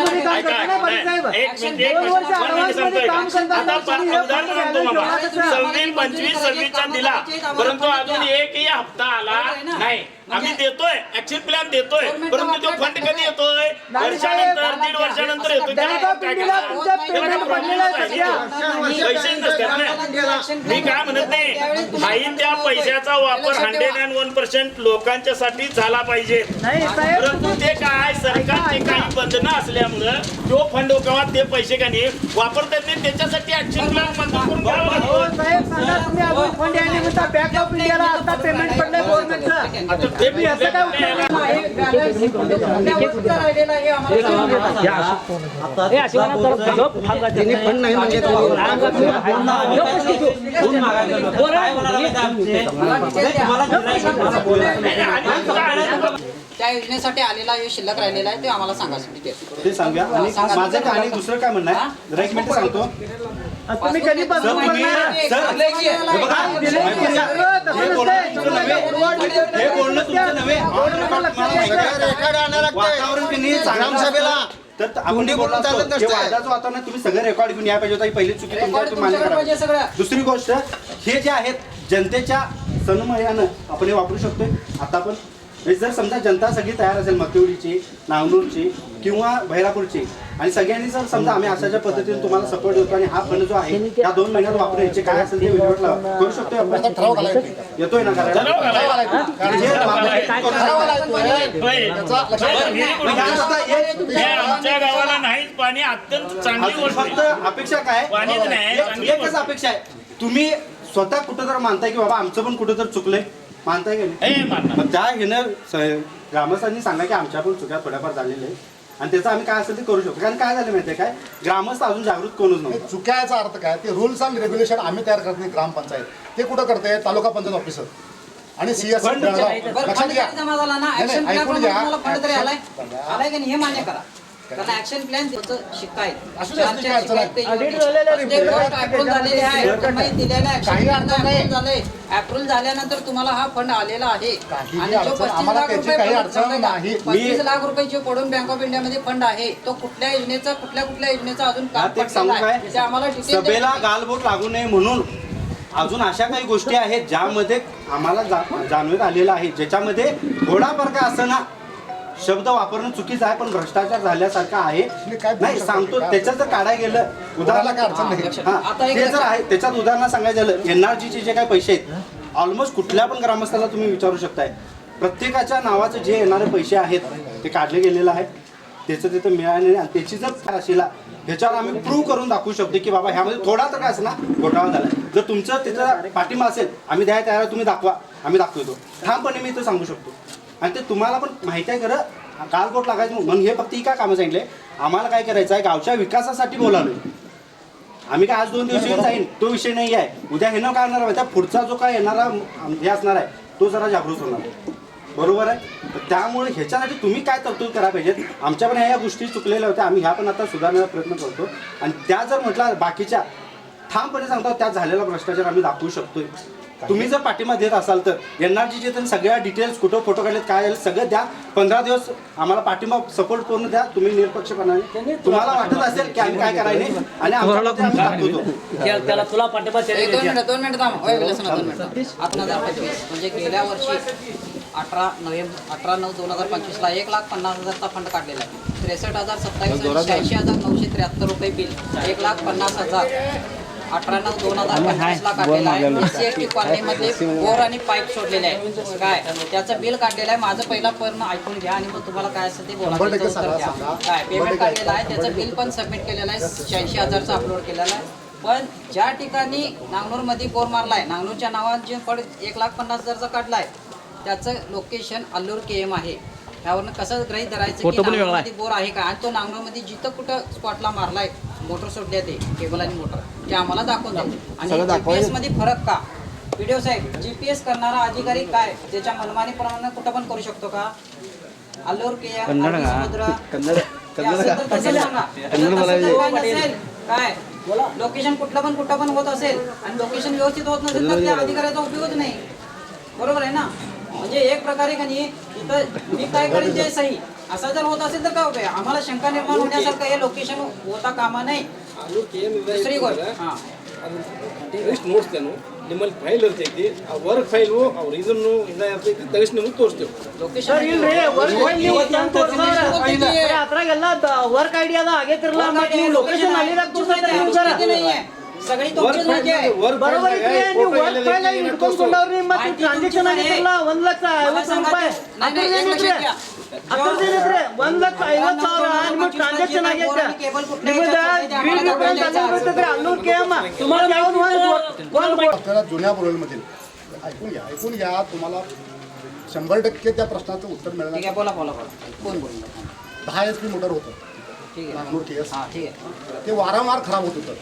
26-26 दिला, परंतु अजून एकही हप्ता आला नाही. आम्ही देतोय ऍक्शन प्लॅन देतोय, परंतु तो फंड कधी येतोय? वर्षानंतर, 1.5 वर्षानंतर येतोय. पैसे नसतात ना. मी काय म्हणत नाही, काही त्या पैशाचा वापर 101% लोकांच्या साठी झाला पाहिजे, परंतु ते काय सरकारचे काही बंधनं असल्यामुळं जो फंड किंवा ते पैसे का नाही वापरतात नाही, त्याच्यासाठी ऍक्शन प्लॅन मंजूर करून घ्यावा लागतो. त्या योजनेसाठी आलेला हे शिल्लक राहिलेला आहे ते आम्हाला सांगा. ते सांगा. आणि माझं काय आणि दुसरं काय म्हणणं आहे, जरा एक मिनिट सांगतो. तुम्ही कधी ग्रामसभेला तर आपण वादाचं वातावरण तुम्ही सगळं रेकॉर्ड घेऊन या पाहिजे होता, ही पहिली चुकी तुम्ही मान्य करा. दुसरी गोष्ट, हे जे आहेत जनतेच्या सन्मयानं आपण हे वापरू शकतोय. आता पण म्हणजे जर समजा जनता सगळी तयार असेल मतिवडीची, नांगनूरची किंवा भैरापूरची आणि सगळ्यांनी जर समजा आम्ही अशाच्या पद्धतीने तुम्हाला सपोर्ट देतो आणि हा फंड जो आहे या 2 महिन्यात वापरायचे काय असेल ते विल्हेवाट करू शकतो आता आपण. ठराव घालायचा. येतोय ना करायला? कारण जे ठराव वापरायचे घालायचोय. त्याचा लक्षात हे आमच्या गावाला नाहीच पाणी, अत्यंत चांगली अजून गोष्ट फक्त आहे. अपेक्षा काय पाणीच नाही, चांगली एकच गोष्ट. अपेक्षा आहे, तुम्ही स्वतः कुठं तर मानताय की बाबा आमचं पण कुठं तर चुकलंय, मानताय की नाही? हे मानणार. मग त्या ग्रामस्थांनी सांगा की आमच्या पण चुक्या थोड्याफार झालेल्या आहे आणि त्याचं आम्ही काय असेल ते करू शकतो. कारण काय झालं माहितीये काय, ग्रामस्थ अजून जागृत कोणच नव्हतं. चुक्याचा अर्थ काय, ते रूल्स अँड रेग्युलेशन आम्ही तयार करत नाही ग्रामपंचायत, ते कुठं करते तालुका पंचायत ऑफिसर आणि CS फंड बरं, लक्षात फंड घ्या. तरी जमा झाला ना, नाही, ऍक्शन नाही, प्लॅन ऐकून घ्या. तुम्हाला फंड तरी आलाय की नाही हे मान्य करा. कारण ऍक्शन प्लॅन त्याचं शिक्का आहे. असू दे, असू दे, काय अडचण नाही. अप्रूव्ह झालेले आहे, तुम्ही दिलेला काही अडचण नाही. अप्रूव्ह झाल्यानंतर तुम्हाला हा फंड आलेला आहे. काहीही आणि जो अडचण- 35 आम्हाला लाख त्याची रुपये काही फंड अडचण सांगा. नाही. 35 लाख रुपयाचे पडून बँक ऑफ इंडियामध्ये फंड आहे. तो कुठल्या योजनेचा कुठल्या योजनेचा अजून काम आता एक सांगू पडलेलं आहे काय, ते आम्हाला डिटेल सभेला गालबोट लागू नये म्हणून अजून अशा काही गोष्टी आहेत ज्यामध्ये आम्हाला जाणवत आलेलं आहे, ज्याच्यामध्ये थोडाफार काय असं ना शब्द वापरणं चुकीचं आहे पण भ्रष्टाचार झाल्यासारखा आहे. काय बोलू नाही शकतो सांगतो काय? त्याच्यात जर काढायला गेलं उदाहरणाला काय अडचण नाही. हा, आता एक ते जर लक्षात- आहे त्याच्यात उदाहरण सांगायचं झालं NRGचे जे काही पैसे आहेत ऑलमोस्ट कुठल्या पण ग्रामस्थाला तुम्ही विचारू शकताय, प्रत्येकाच्या नावाचं जे येणारे पैसे आहेत ते काढले गेलेलं आहे, त्याचं तिथं मिळालं नाही आणि त्याची जर राशीला ह्याच्यावर आम्ही प्रूव्ह करून दाखवू शकतो की बाबा ह्यामध्ये थोडा तर काय असं ना घोटाळा झाला. जर तुमचं त्याचा पाठिंबा असेल आम्ही द्यायला तयार आहे, तुम्ही दाखवा, आम्ही दाखवतो ठामपणे मी इथं सांगू शकतो. आणि ते तुम्हाला पण माहिती आहे खरं गालबोट लागायचं म्हणून हे फक्त ही काय कामं सांगितले, आम्हाला काय करायचं आहे गावच्या विकासासाठी बोलावलं. आम्ही काय आज 2 दिवस येऊन जाईन तो विषय नाही आहे. उद्या हे न काय होणार आहे, पुढचा जो काय येणारा हे असणार आहे तो जरा जागृत होणार आहे. बरोबर आहे. तर त्यामुळे ह्याच्यासाठी तुम्ही काय तरतूद करायला पाहिजेत. आमच्या पण ह्या गोष्टी चुकलेल्या होत्या, आम्ही ह्या पण आता सुधारण्याचा प्रयत्न करतो आणि त्या जर म्हटलं बाकीच्या ठामपणे सांगतो त्यात झालेला भ्रष्टाचार आम्ही दाखवू शकतोय. तुम्ही जर पाठिंबा देत असाल तर NRGचे तर सगळ्या डिटेल्स कुठं फोटो काढलेत काय झालं सगळं द्या. 15 दिवस आम्हाला पाठिंबा सपोर्ट पूर्ण द्या. तुम्ही निरपक्षपणाने तुम्हाला वाटत असेल की आम्ही काय करायला आणि आमच्या आम्ही दाखवतो. त्याला तुला पाठिंबा 2 मिनिट थांबा. होय, विलासना, 2 मिनिट. 2025 म्हणजे गेल्या वर्षी 18/9/2025 ला 1,50,000चा फंड काढलेला आहे. 63,027 86,973 रुपये बिल, 1,50,000 18/9/2025 ला काढलेला आहे. SC/ST कॉलनीमध्ये बोर आणि पाईप सोडलेले आहे. काय त्याचं बिल काढलेलं आहे. माझं पहिला पण ऐकून घ्या आणि मग तुम्हाला काय असेल ते बोला. 100% त्याचं उत्तर द्या. सांगा. काय पेमेंट काढलेलं आहे, त्याचं बिल पण सबमिट केलेलं आहे. 86,000चं अपलोड केलेलं आहे. पण ज्या ठिकाणी नांगनूरमध्ये बोर मारला आहे, नांगनूरच्या नावात जे फंड 1,50,000चा काढला आहे त्याचं लोकेशन अल्लूर KM आहे. त्यावरनं कसं गृहीत धरायचं की नांगनूरमध्ये बोर आहे का, आणि तो नांगनूरमध्ये जिथं कुठं स्पॉटला मारलाय मोटर सोडले ते केबल आणि मोटर ते आम्हाला दाखवून द्या. आणि GPS मध्ये फरक का, व्हिडिओ साहेब GPS करणारा अधिकारी काय त्याच्या मनमानीप्रमाणे कुठं पण करू शकतो का? अल्लूर KM समुद्र हे असेल तर तसं सांगा. तसं जर काय नसेल, काय लोकेशन कुठं पण होत असेल आणि लोकेशन व्यवस्थित होत नसेल तर त्या अधिकाऱ्याचा उपयोगच नाही. बरोबर आहे ना. म्हणजे एक प्रकारे का नाही इथं मी काय करेन ते सही असं जर होत असेल तर काय उपयोग. आम्हाला शंका निर्माण होण्यासारखं हे लोकेशन होता कामा नाही. दुसरी गोष्ट हां ಟೆಸ್ಟ್ ನೋಡ್ತೇನೆ ನಿಮ್ಮಲ್ಲಿ ಫೈಲ್ ಇರ್ತೈತಿ ಆ ವರ್ಕ್ ಫೈಲು ಅವ್ರ ಇದನ್ನು ಇಲ್ಲ ಇರ್ತೈತಿ ತೆಗೆಸಿ ನಿಮಗೆ ತೋರಿಸ್ತೇವೆ. ಲೊಕೇಶನ್ ಅದ್ರಾಗೆಲ್ಲ ವರ್ಕ್ ಐಡಿಯಾದ ಆಗೈತಿರಲ್ಲ ಮತ್ತೆ ನೀವು ಲೊಕೇಶನ್ ಅಲ್ಲಿದಾಗ ತೋರ್ಸತ್ತೀರಿ सगळी तुमचीच माहिती आहे. बरोबर आहे. ನೀವು ವರ್ಕ್ ಫೈಲ್ ಆಗಿ ಇಟ್ಕೊಂಡ್ಕೊಂಡವ್ರಿ ಮತ್ತೆ ಟ್ರಾನ್ಸಾಕ್ಷನ್ ಆಗಿರಲ್ಲ 1,50,000 ರೂಪಾಯಿ ಅದ್ರದ್ದೇನಿದ್ರೆ 1,50,000 ನಿಮಗೆ ಟ್ರಾನ್ಸಾಕ್ಷನ್ ಆಗೈತೆ ನಿಮ್ಮದ ಗ್ರೀನ್ ರಿಫರೆನ್ಸ್ ಅಲ್ಲೇ ಬರ್ತದ್ರಿ ಅಲ್ಲೂರ್ KM तुम्हाला आपल्याला जुन्या बोरवेलमधील ऐकून घ्या तुम्हाला 100% त्या प्रश्नाचं उत्तर ठीक मिळणार. आहे, बोला बोला बोला. कोण बोलणार? 10 HP मोटर होतं ठीक आहे. नागनूर KS. हां ठीक आहे. ते वारंवार खराब होत होतं.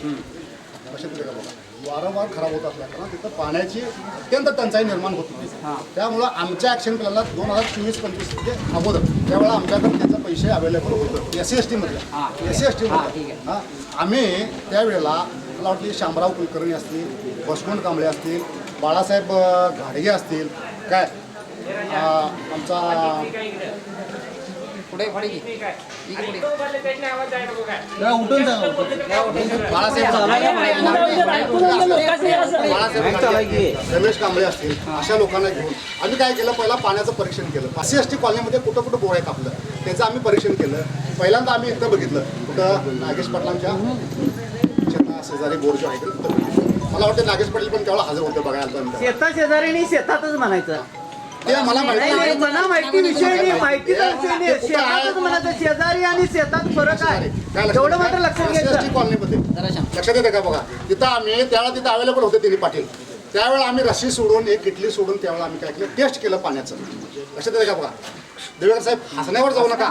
लक्षात येतं का बघा, वारंवार खराब होत असल्याकारणानं तिथं पाण्याची अत्यंत टंचाई निर्माण होत होती. त्यामुळं आमच्या ॲक्शन प्लॅनला 2024-25 ते अगोदर त्यावेळेला आमच्याकडे त्याचे पैसे अवेलेबल होतं SC/ST मधलं SC/ST मधलं. हां आम्ही त्यावेळेला मला वाटतं शामराव कुलकर्णी असतील, बसवंत कांबळे असतील, बाळासाहेब घाडगे असतील, काय आमचा पुढे पुढे घे. इकडे पुढे. उठून जा. रमेश कांबळे असतील अशा लोकांना घेऊन आम्ही काय केलं, पहिला पाण्याचं परीक्षण केलं. SC कॉलनीमध्ये कुठं कुठं बोर आहे आपलं त्याचं आम्ही परीक्षण केलं. पहिल्यांदा आम्ही इथं बघितलं, कुठं नागेश पाटलांच्या शेजारी बोर जो आहे तिथं बघितलं. मला वाटतं नागेश पाटील पण तेवढा हजर होते बघायला. शेता शेजारी नाही, शेतातच म्हणायचं. ते मला माहिती नाही, नाही. मला माहिती विषय नाही, माहितीचा विषय नाही. कुठं आहे? शेतातच म्हणायचं. शेजारी आणि शेतात फरक आहे. काय एवढं मात्र लक्षात घ्यायचं. SC कॉलनीमध्ये जरा शांत. लक्षात येतं का बघा, तिथं आम्ही त्यावेळेला तिथं अवेलेबल होते तिन्ही पाटील. त्यावेळेला आम्ही रशी सोडून एक किटली सोडून त्यावेळेला आम्ही काय केलं, टेस्ट केलं पाण्याचं. लक्षात येतं का बघा. देवेकर साहेब हसण्यावर जाऊ नका,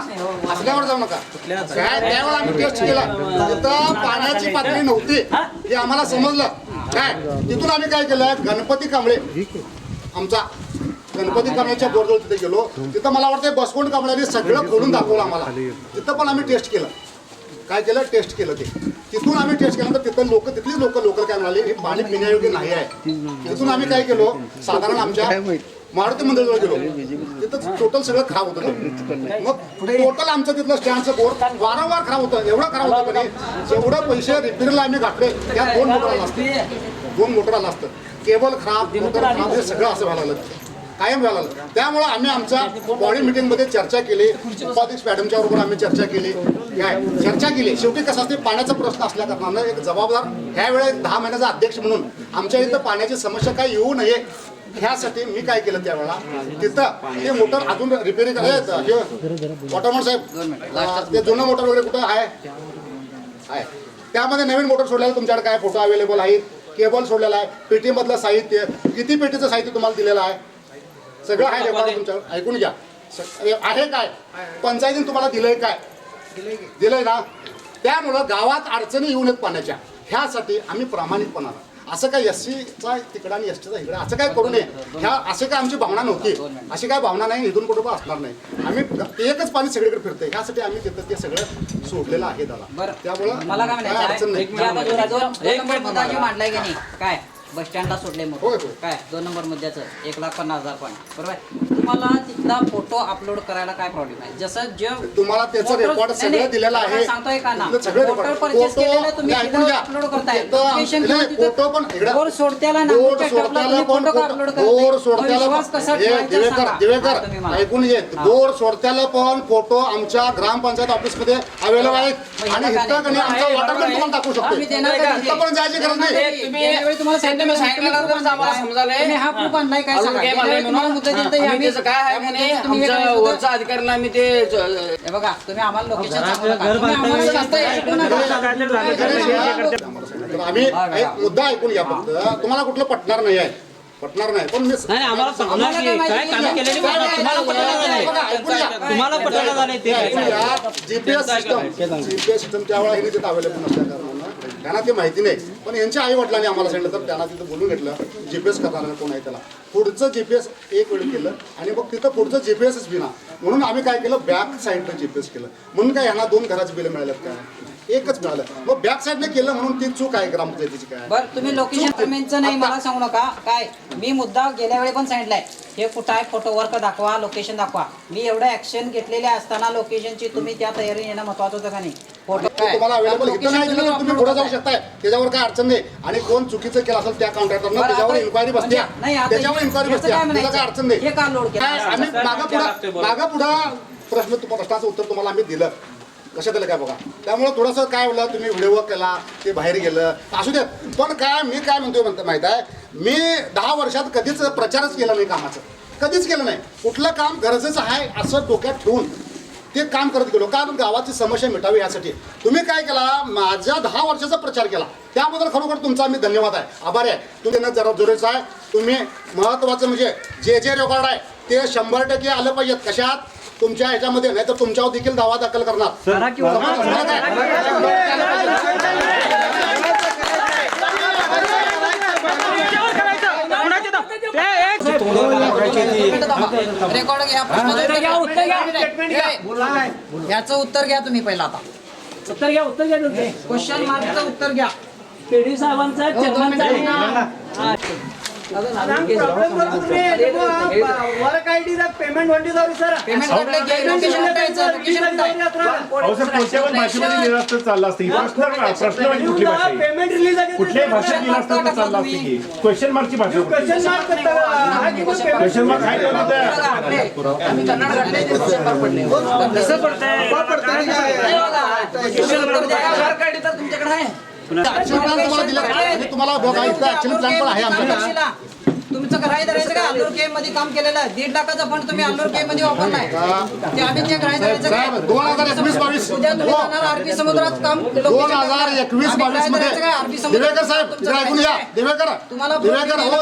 हसण्यावर जाऊ नका. काय त्यावेळेला आम्ही टेस्ट केला, तिथं पाण्याची पातळी नव्हती हे आम्हाला समजलं. काय तिथून आम्ही काय केलं, गणपती कांबळे आमचा गणपती कांबळेच्या बोरजवळ तिथे गेलो. तिथं मला वाटतं बसवंत कांबळ्यांनी सगळं खोलून दाखवलं आम्हाला. तिथं पण आम्ही टेस्ट केलं. काय केलं, टेस्ट केलं. ते तिथून आम्ही टेस्ट केल्यानंतर तिथं तिथलीच लोकल काय म्हणाले, हे पाणी पिण्यायोग्य नाही आहे. तिथून आम्ही काय केलो, साधारण आमच्या मारुती मंदिराजवळ गेलो. तिथं टोटल सगळं खराब होतं. मग टोटल आमचं तिथलं स्टँडचं बोर वारंवार खराब होतं. एवढं खराब होतं की जेवढं पैसे रिपेअरला आम्ही घातले त्यात 2 मोटर आला असतं, 2 मोटर आला असतं. केबल खराब, मोटर खराब, हे सगळं असं व्हायला लागलं, कायम व्हायला लागलं. त्यामुळं आम्ही आमच्या बॉडी मिटिंगमध्ये चर्चा केली. उपाध्यक्ष मॅडमच्या बरोबर आम्ही चर्चा केली. काय चर्चा केली, शेवटी कसं असते, पाण्याचा प्रश्न असल्या कारणानं एक जबाबदार ह्या वेळेस 10 महिन्याचा अध्यक्ष म्हणून आमच्या इथं पाण्याची समस्या काय येऊ नये ह्यासाठी मी काय केलं, त्यावेळेला तिथं ते मोटर अजून रिपेअरिंग वॉटरमॅन साहेब ते जुनं मोटर वगैरे कुठं आहे, त्यामध्ये नवीन मोटर सोडलेला तुमच्याकडे काय फोटो अवेलेबल आहेत, केबल सोडलेला आहे, पेटीमधलं साहित्य, किती पेटीचं साहित्य तुम्हाला दिलेलं आहे, सगळं आहे रेकॉर्ड तुमच्याकडे. ऐकून घ्या, आहे काय पंचायतीने तुम्हाला दिलंय, काय दिलंय ना. त्यामुळं गावात अडचणी येऊ नयेत पाण्याच्या ह्यासाठी आम्ही प्रामाणिकपणा, असं काय SCचा तिकडा आणि STचा इकडा असं काय करू नये, ह्या असे काय आमची भावना नव्हती. अशी काय भावना नाही, इथून कुठं पण असणार नाही. आम्ही एकच पाणी सगळीकडे फिरतंय ह्यासाठी आम्ही तिथं ते सगळं सोडलेलं आहे दादा. त्यामुळं मला काय काय अडचण नाही. म्हणायचं, 2 नंबर मुद्दा जो मांडलाय की नाही, काय बस स्टँडला सोडले मग होय. काय 2 नंबर मुद्द्याचं 1,50,000 पण बरोबर आहे. तुम्हाला तिथला फोटो अपलोड करायला काय प्रॉब्लेम आहे, जसं जे तुम्हाला त्याचं मोटर- रेकॉर्ड नाही, सगळं नाही, दिलेलं आहे. सांगतोय का ना, तिथलं सगळं मोटर रेकॉर्ड, परचेस फोटो केलेलं तुम्ही ऐकून घ्या. अपलोड करताय. तिथं लोकेशन नाही, किंवा तिथं फोटो पण इकडं- बोर सोडत्याला ना, बोर तुमच्या सोडत्याला तुम्ही पण फोटो का अपलोड करताय? बोर सोडत्याला विश्वास कसा हे ठेवायचा दिवेकर सांगा. दिवेकर हा, तुम्ही मला. ऐकून घे. बोर सोडत्याला पण फोटो आमच्या ग्रामपंचायत ऑफिसमध्ये अवेलेबल आहेत आणि इथं कधी आमचा वॉटरमॅन तुम्हाला दाखवू शकतो. आम्ही देणार का नाही? इथं पण जायची गरज नाही. यावेळी तुम्हाला सांगितल्यानंतर आम्हाला समजायलंय. तुम्ही हा प्रूफ आणलाय काय सांगा. काय यावेळी तुम्हाला मुद्दा दिलता, आम्ही आम्ही- त्याचं काय आहे म्हणे, तुम्ही हे आमच्या करायचं होतं. वरच्या अधिकाऱ्यांना आम्ही ते हे बघा, तुम्ही आम्हाला लोकेशन सांगू नका. तुम्ही आम्हाला सांगताय, शिकवू नका. तर आम्ही एक मुद्दा ऐकून घ्या फक्त. तुम्हाला कुठलं पटणार नाही आहे, पटणार नाही पण मी नाही आम्हाला सांगणार की काय कामं केलेली बघा, तुम्हाला पटलं झालंय, बघा, ऐकून घ्या. तुम्हाला पटलं झालंय ते काय. जीपीएस सिस्टम त्यावेळेला हे तिथं अवेलेबल नसल्या कारणानं त्यांना ते माहिती नाही. पण यांच्या आई वडिलांनी आम्हाला सांगितलं, तर त्यांना तिथं बोलून घेतलं जीपीएस करणार कोण आहे त्याला. पुढचं जीपीएस एक वेळ केलं आणि मग तिथं पुढचं जीपीएसच बिना म्हणून आम्ही काय केलं, बॅक साईडला जीपीएस केलं. म्हणून काय यांना 2 घराची बिलं मिळाल्यात काय, एकच मिळालं. मग बॅक साईडने केलं म्हणून ती चूक आहे ग्रामपंचायतीची. काय बरं, तुम्ही लोकेशन पेमेंटचं नाही मला सांगू नका. काय मी मुद्दा गेल्या वेळी पण सांगितलाय, हे कुठं आहे, फोटो वर्क दाखवा, लोकेशन दाखवा. मी एवढं ऍक्शन घेतलेले असताना लोकेशनची तुम्ही त्या तयारी येणं महत्वाचं होतं का नाही. फोटो काय तुम्हाला अवेलेबल इथं लोकेशन नाही दिलं तर तुम्ही पुढे जाऊ शकताय, त्याच्यावर काय अडचण नाही. आणि कोण चुकीचं केलं असेल त्या कॉन्ट्रॅक्टरनं त्याच्यावर इन्क्वायरी बसते, नाही, आता त्याच्यावर इन्क्वायरी याचं बसते, काय त्याला काय म्हणायचं? अडचण नाही. हे का लोड केलं? काय आम्ही मागं पुढं प्रश्नाचं उत्तर तुम्हाला आम्ही दिलं. कशा दिलं काय बघा. त्यामुळे थोडंसं काय बोललं, तुम्ही व्हिडिओ केला, ते बाहेर गेलं असू देत. पण काय मी काय म्हणतोय माहित आहे, मी 10 वर्षात कधीच प्रचारच केला नाही कामाचं, कधीच केलं नाही. कुठलं काम गरजेचं आहे असं डोक्यात ठेवून ते काम करत गेलो, कारण गावाची समस्या मिटावी यासाठी. तुम्ही काय केला, माझ्या 10 वर्षाचा प्रचार केला, त्याबद्दल खरोखर तुमचा मी धन्यवाद आहे, आभारी आहे. तुम्ही जरा जोराचं आहे. तुम्ही महत्त्वाचं म्हणजे जे रेकॉर्ड आहे ते 100% आलं पाहिजेत. कशात, तुमच्या ह्याच्यामध्ये, नाही तर तुमच्यावर देखील दावा दाखल करणार. रेकॉर्ड घ्या, याचं उत्तर घ्या तुम्ही पहिला. आता उत्तर घ्या क्वेश्चन मार्कचं उत्तर घ्या. पेढी साहेबांचा हो, 2 मिनिटं. पेमेंट वंटी जाऊ सर पेमेंट काढलं की लोकेशन टाकायचं, लोकेशन अहो सर कोणत्या पण भाषेमध्ये लिहिलं असतं चाललं असतं ही प्रश्न म्हणजे कुठली भाषा आहे? पेमेंट रिलीज कुठल्याही भाषेत लिहिलं असतं तर चाललं असतं की क्वेश्चन मार्कची भाषा कुठली? क्वेश्चन मार्क आहे का तुमच्याकडे आहे ऍक्शन प्लॅन तुम्हाला दिला आणि तुम्हाला बघा इथं ऍक्शन प्लॅन पण आहे आमच्याकडे. तुमचं घराही धरायचं का अल्लूर केम मध्ये काम केलेलं आहे 1.5 लाखाचा फंड तुम्ही अल्लूर केम मध्ये वापरलाय ते आम्ही ते घराही धरायचं साहेब, 2021-22 उद्या तुम्ही जाणार अरबी समुद्रात काम 2021-22 मध्ये दिवेकर साहेब इकडे ऐकून घ्या. दिवेकर तुम्हाला दिवेकर हो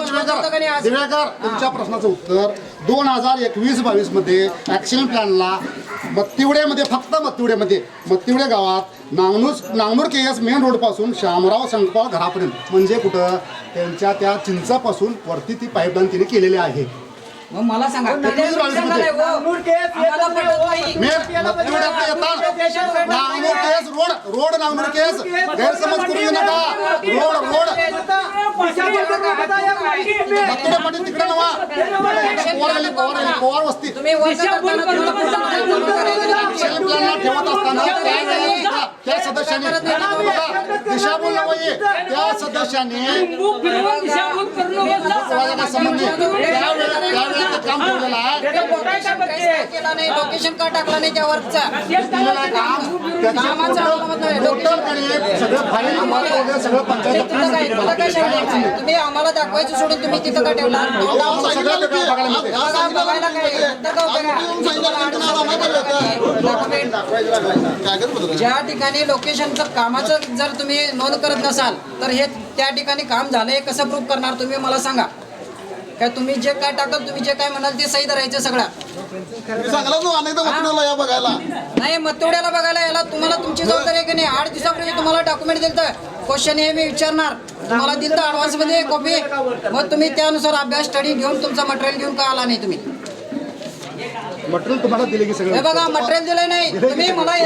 दिवेकर तुमच्या प्रश्नाचं उत्तर 2021-22 मध्ये ऍक्शन प्लॅनला मत्तिवड्यामध्ये फक्त मत्तिवडे गावात नांगनूर केएस मेन रोड पासून शामराव संकपाळ घरापर्यंत म्हणजे कुठं त्यांच्या त्या चिंचापासून वरती ती पाईपलाईन तिने केलेली आहे. मग मला सांगा आम्हाला पटत नाही. नांगनूर केस रोड नांगनूर केस गैरसमज करू येऊ नका. रोड मत्तिवडे पाटील तिकडे नवा पवार वस्ती तुम्ही वर्क करताना तुम्हाला ऍक्शन प्लॅनला ठेवत असताना त्या सदस्याने दिशाभूल नव्हे त्या सदस्याने संबंधी त्यावेळेला काम ठेवलेलं आहे. केला नाही लोकेशन का टाकला नाही त्या वर्कचा सगळं फाईल वगैरे सगळं पंचायत तुम्ही आम्हाला दाखवायचं सोडून तुम्ही तिथं का ठेवला बघायला काय ज्या ठिकाणी लोकेशनचं कामाचं जर तुम्ही नोंद करत नसाल तर हे त्या ठिकाणी काम झालंय कसं प्रूव्ह करणार तुम्ही मला सांगा. काय तुम्ही जे काय टाकल तुम्ही जे काय म्हणाल ते सही धरायचं सगळं नाही मत्तिवड्याला बघायला याला तुम्हाला तुमची जबाबदारी आहे की नाही. 8 दिवसापूर्वी तुम्हाला डॉक्युमेंट दिलं तर क्वेश्चन हे मी विचारणार तुम्हाला दिलं ऍडव्हान्स मध्ये कॉपी मग तुम्ही त्यानुसार अभ्यास स्टडी घेऊन तुमचं मटेरियल घेऊन का आला नाही तुम्ही मटेरियल तुम्हाला दिले की हे सगळं बघा मटेरियल दिलं नाही तुम्ही मला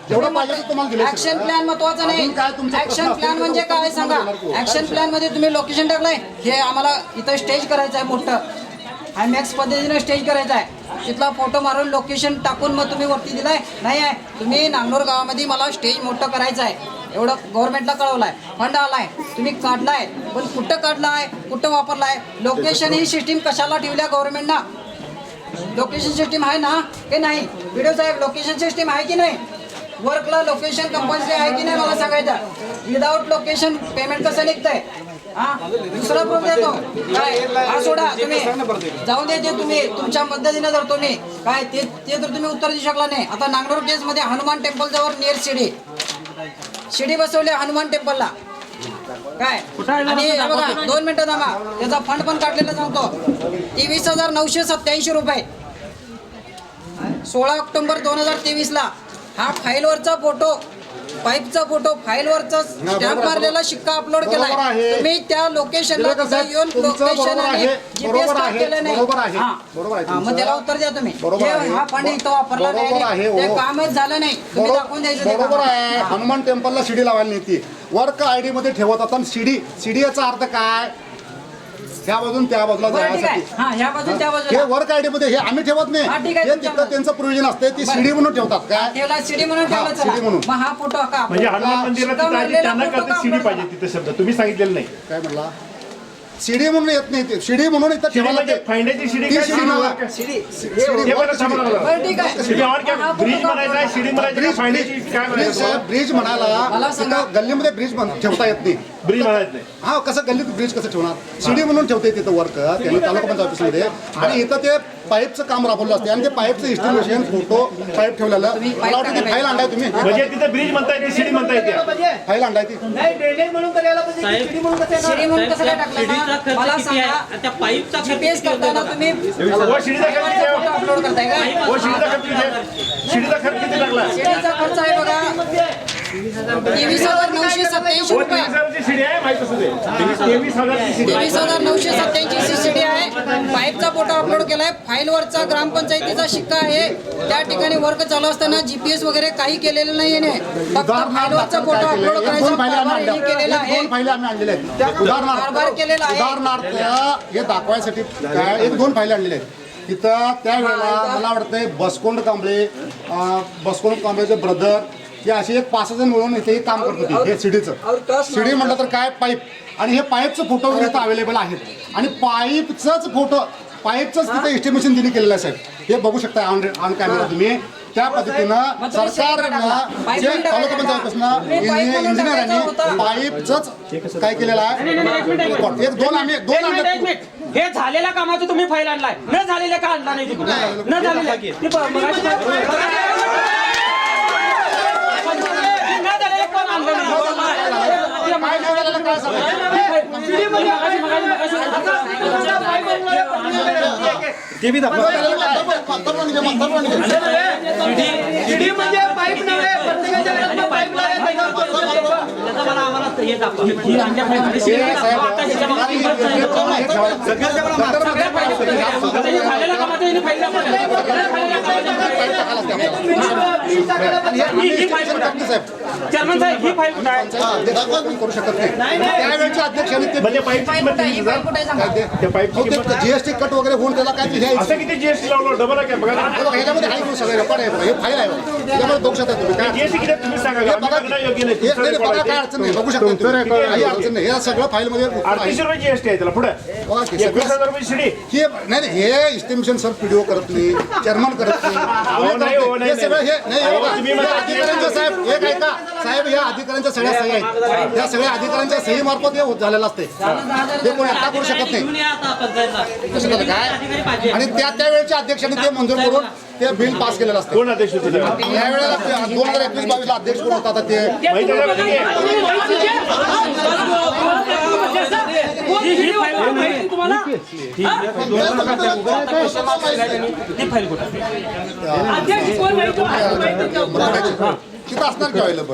जेवढं पाहिजे ते तुम्हाला दिलं. ऍक्शन प्लॅन महत्वाचा नाही. काय तुमचा प्रश्न ऍक्शन प्लॅन म्हणजे काय सांगा. ऍक्शन प्लॅन मध्ये तुम्ही लोकेशन टाकलंय हे आम्हाला इथं स्टेज करायचं आहे मोठं आयमॅक्स पद्धतीने स्टेज करायचं आहे तिथला फोटो मारून लोकेशन टाकून मग तुम्ही वरती दिलाय नाही आहे. तुम्ही नांगनूर गावामध्ये मला स्टेज मोठं करायचं आहे एवढं गव्हर्नमेंटला कळवलाय फंड आलाय तुम्ही काढलाय पण कुठं काढलाय कुठं वापरलाय लोकेशन ही सिस्टीम कशाला ठेवल्या गव्हर्नमेंटना लोकेशन सिस्टीम आहे ना की नाही. व्हिडिओ साहेब लोकेशन सिस्टीम आहे की नाही. वर्कला लोकेशन कंपल्सरी आहे की नाही मला सांगायचं. विदाउट लोकेशन पेमेंट कसं निघतंय दुसरा प्रॉब्लेम येतो काय हा सोडा तुम्ही जाऊ दे ते तुम्ही तुमच्या पद्धतीने जर तुम्ही काय ते तर तुम्ही उत्तर देऊ शकला नाही. आता नांगनूर केस मध्ये हनुमान टेम्पल जवळ नियर शिडी बसवली हनुमान टेम्पलला काय आणि बघा 2 मिनिटं थांबा त्याचा फंड पण काढलेला सांगतो 23,987 रुपये 16 ऑक्टोबर 2023 ला हा फाईलवरचा फोटो पाईपचा फोटो फाईलवरचा स्टॅम्प मारलेला शिक्का अपलोड केलाय तुम्ही त्या लोकेशनला येऊन लोकेशन आणि जीपीएस केलं नाही मग त्याला उत्तर द्या तुम्ही हा फंड इथं वापरला नाही ते कामच झालं नाही तुम्ही दाखवून द्यायचं बरोबर आहे. हनुमान टेम्पलला शिडी लावायला नेते वर्क आयडी मध्ये ठेवत असताना शिडी याचा अर्थ काय ह्या बाजून त्या बाजूला जाण्यासाठी ह्या बाजून त्या हे बाजूला वर्क आयडी मध्ये हे आम्ही ठेवत हा, ठीक नाही आहे, हे तिथं त्यांचं प्रोव्हिजन असते ती शिडी म्हणून ठेवतात काय ठेवला सीडी म्हणून ठेवला हा, चला. CD म्हणून. मग हा फोटो का म्हणजे हनुमान मंदिरात तिथं आहे ते त्यांना करते सीडी पाहिजे तिथे शब्द तुम्ही सांगितलेलं नाही. काय म्हणला शिडी म्हणून येत नाही ते शिडी म्हणून इथं शिडी ठेवायला म्हणजे लागते. फायंड्याची शिडी ती काय शिडी नव्हे. हे बरं थांबा लागलं. बरं ठीक आहे शिडी आवाज काय ब्रिज म्हणायचं आहे शिडी म्हणायची आहे, फायंड्याची काय म्हणायचं ब्रिज म्हणायला तिथं गल्लीमध्ये ब्रिज ठेवता येत नाही. ब्रिज म्हणायचं नाही. हा कसं गल्लीत ब्रिज कसं ठेवणार शिडी म्हणून ठेवते तिथं वर्क त्यांनी तालुका पंचायत ऑफिसमध्ये आणि इथं ते पाईपचं काम राबवलं असते आणि ते पाईपचं इस्टिमेशन फोटो पाईप ठेवलेलं मला वाटतं ती फाईल आणलाय तुम्ही म्हणजे तिथं ब्रिज म्हणता येते शिडी म्हणता येते. फाईल आणलाय ती शिडी म्हणून कसं काय टाकलं मला सांगा त्या पाईपचा जीपीएस करताना तुम्ही हो शिडीचा खर्च किती आहे? अपलोड करताय का हो शिडीचा खर्च किती आहे? शिडीचा खर्च किती लागला? शिडीचा खर्च आहे बघा 23,987 हो रुपये 23,000ची शिडी आहे माहिती असू दे. 23,000ची शिडी आहे. 23,987 ची शिडी आहे पाईपचा फोटो अपलोड केलाय. फाईलवरचा ग्रामपंचायतीचा शिक्का आहे. त्या ठिकाणी वर्क चालू असताना जीपीएस वगैरे काही केलेलं नाहीये. फक्त फाईलवरचा फोटो अपलोड करायचा कारभार यांनी केलेला आहे. दोन फायली आम्ही आणलेल्या आहेत. कारभार केलेला आहे. उदाहरणार्थ हे दाखवायसाठी काय एक दोन फायली आणलेल्या आहेत. तिथं त्यावेळेला मला वाटतंय बसकोंड कांबळेचे ब्रदर हे असे एक 5 जण मिळून इथे काम करत होते. हे सीडीचं सीडी म्हटलं तर काय पाईप आणि हे पाईपचं फोटो वगैरे इथं अवेलेबल आहेत आणि पाईपचंच तिथे एस्टिमेशन दिली केलेलं आहे साहेब. हे बघू शकता ऑन कॅमेरा तुम्ही. त्या पद्धतीनं सरकारनं जे तालुका पंचायतपासून इंजिनियरांनी पाईपचंच काय केलेलं आहे. हे झालेल्या कामाचं तुम्ही फाईल आणलाय, न झालेल्या का आणला नाही तिकडून? न झालेल्या चेअरमन साहेब ही फाईल कुठे आहे? करू शकत नाही. त्यावेळेच्या अध्यक्षांनी जीएसटी कट वगैरे होऊन त्याला काय असं किती जीएसटी लावलं डबल आहे काय बघा. ह्याच्यामध्ये आहे सगळे रेकॉर्ड आहे. हे फाईल आहे त्याच्यामध्ये बघू शकता तुम्ही काय जीएसटी किती आहे तुम्ही सांगा. योग्य नाही. हे बघा काय अडचण नाही. बघू शकता तुम्ही. काही अडचण नाही. हे सगळं फाईल मध्ये 38 रुपये जीएसटी आहे त्याला पुढे 21,000 रुपये शिडी. हे नाही हे एस्टिमेशन सर पीडीओ करत नाही, चेअरमन करत नाही. हे सगळं हे नाही अधिकाऱ्यांच्या साहेब हे काय का साहेब या अधिकाऱ्यांच्या सगळ्या सह्या आहेत. या सगळ्या अधिकाऱ्यांच्या सही मार्फत हे झालेलं असते. हे कोणी आता करू शकत नाही. कसं झालं काय आणि त्यावेळेच्या अध्यक्षांनी ते मंजूर करून ते बिल पास केलेलं असतं. कोण अध्यक्ष होते तेव्हा? यावेळेला 2021-22 अध्यक्ष कोण होता आता ते माहिती आहे का? तिथं असणार की अवेलेबल.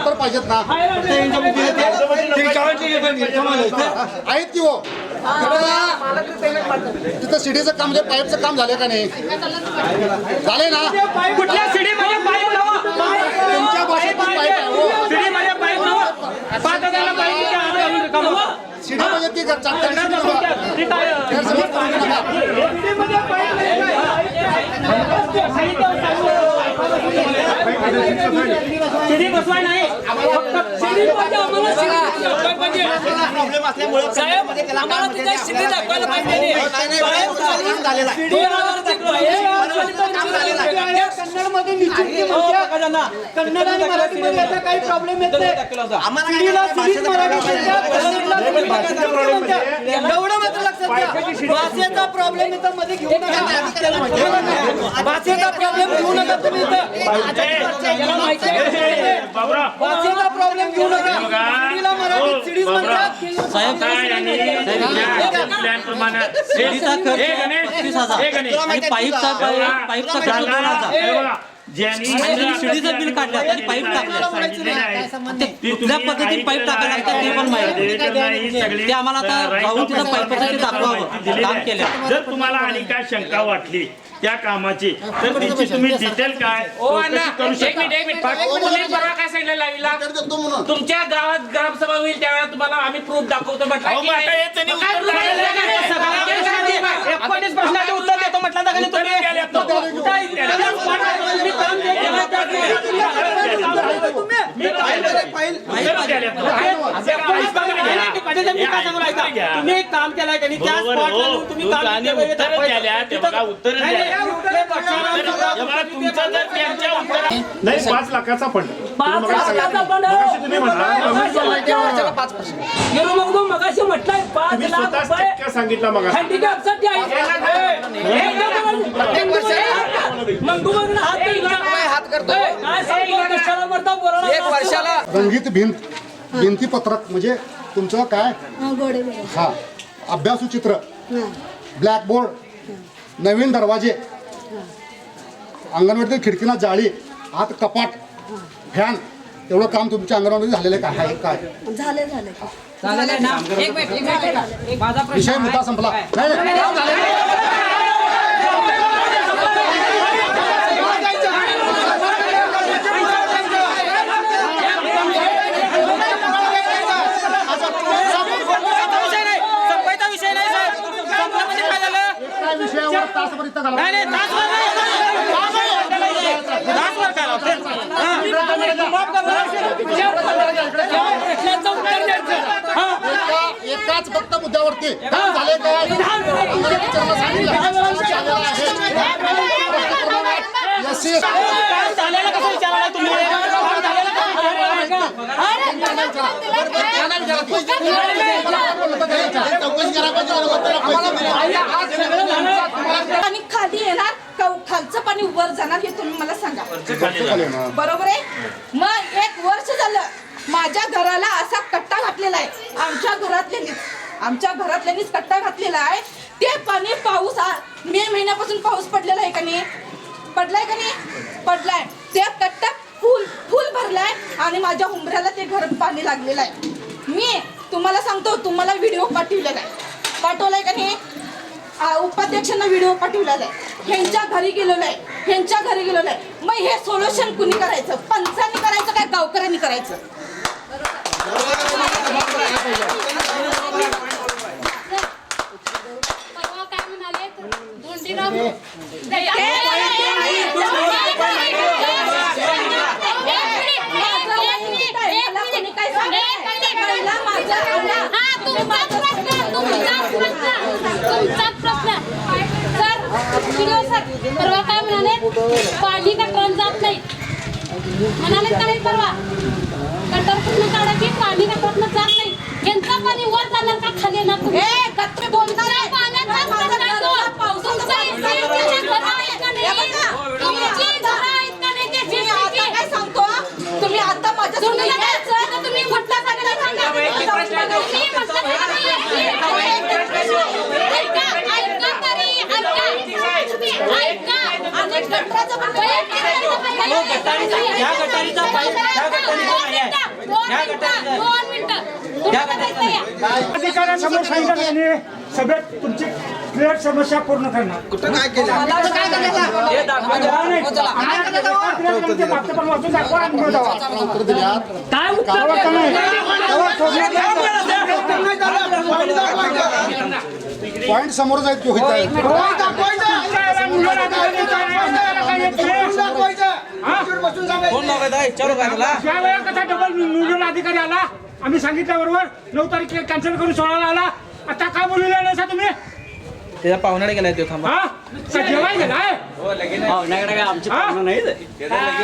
तर पाहिजेत ना आहेत की हो. तिथं शिडीचं काम म्हणजे पाईपचं काम झालं का नाही झाले ना. कुठल्या शिडीमध्ये पाईप लावा. तुमच्या भाषेत पाईप आहे हो. शिडीमध्ये पाईप लावा. 5,000 पाईप शिडी म्हणजे ती शिडी बसवाय नाही. कन्नड आणि मराठीमध्ये याचा काही प्रॉब्लेम येत नाही. एवढं मात्र लक्षात घ्या. भाषेचा प्रॉब्लेम इथं मध्ये घेऊ नका. भाषेचा प्रॉब्लेम घेऊ नका तुम्ही इथं. भाषेचा प्रॉब्लेम घेऊ नका. शिडीला मराठीत सिडीज म्हणतात. साहेब शिडीचा खर्च 35,000 आणि पाईपचा खर्च 2,000. शिडीचं बिल काढलं आणि पाईप टाकलं. कुठल्या पद्धतीने पाईप टाकायला लागतात ते पण माहिती. ते आम्हाला आता जाऊन तिथं पाईपासाठी दाखवावं काम केलं. जर तुम्हाला आणि काय शंका वाटली त्या कामाची तर त्याची तुम्ही डिटेल काय करू शकता. काय सांगितलं लाईव्हला तुमच्या गावात ग्रामसभा होईल त्यावेळेला तुम्हाला आम्ही प्रूफ दाखवतो म्हटलं. प्रश्नाचे उत्तर देतो म्हटलं तर तुम्ही काम केलाय त्यांनी त्या तुम्ही नाही 5 लाखाचा फंड तुम्ही मगाशी म्हटलंय 5 लाख रुपये सांगितलं मग हँडिकॅपसाठी आहे. मग तू बघ ना, हात करतो. काय सांगतो कशाला म्हणतो बोलायला? एक वर्षाला रंगीत भिंतीपत्रक म्हणजे तुमचं काय हा अभ्यासू चित्र, ब्लॅकबोर्ड, नवीन दरवाजे, अंगणवाडीतील खिडकीला जाळी, आत कपाट, फॅन, एवढं काम तुमच्या अंगणवाडीत झालेलं काय आहे काय? झालेलं आहे ना. एक मिनिट माझा प्रश्न विषय मुद्दा संपला. नाही, नाही, काम झालेलं आहे. विषयावर तासभर इथं एकाच फक्त मुद्द्यावरती काम झाले काय आणि खाली येणार खालचं पाणी वर जाणार हे तुम्ही मला सांगा. बरोबर आहे. मग 1 वर्ष झालं माझ्या घराला असा कट्टा घातलेला आहे. आमच्या घरातल्यांनीच कट्टा घातलेला आहे. ते पाणी पाऊस मे महिन्यापासून पाऊस पडलेला आहे का नाही? पडलाय का नाही? पडलाय. ते कट्टा फुल भरलाय आणि माझ्या उंबऱ्याला ते घर पाणी लागलेलं आहे. मी तुम्हाला सांगतो, तुम्हाला व्हिडिओ पाठवलाय का नाही? उपाध्यक्षांना व्हिडिओ पाठवलेला आहे. ह्यांच्या घरी गेलेलो आहे. मग हे सोल्युशन कुणी करायचं? पंचांनी करायचं काय गावकऱ्यांनी करायचं? परवा काय म्हणाले? पाणी गटरात जात नाही म्हणाले का नाही? परवा गटर पूर्ण काढा की पाणी गटरात जात नाही. यांचं पाणी वर जाणार का खाली येणार? तुम्ही कत्र बोलणार आहे. काय सांगतो तुम्ही आता माझ्या तुम्ही म्हटलं अधिकाऱ्यासमोर सांगितलं त्याने सगळ्यात तुमची क्लिअर समस्या पूर्ण करणार. कुठं काय केलं? पॉइंट समोर जाईल की कसा डबल नोडल अधिकारी आला, आम्ही सांगितल्याबरोबर 9 तारीख कॅन्सल करून सोडायला आला. आता काय बोललेला नाही सर तुम्ही? त्याच्या पाहुण्याकडे गेलाय तो. थांबा, जेवाय गेलाय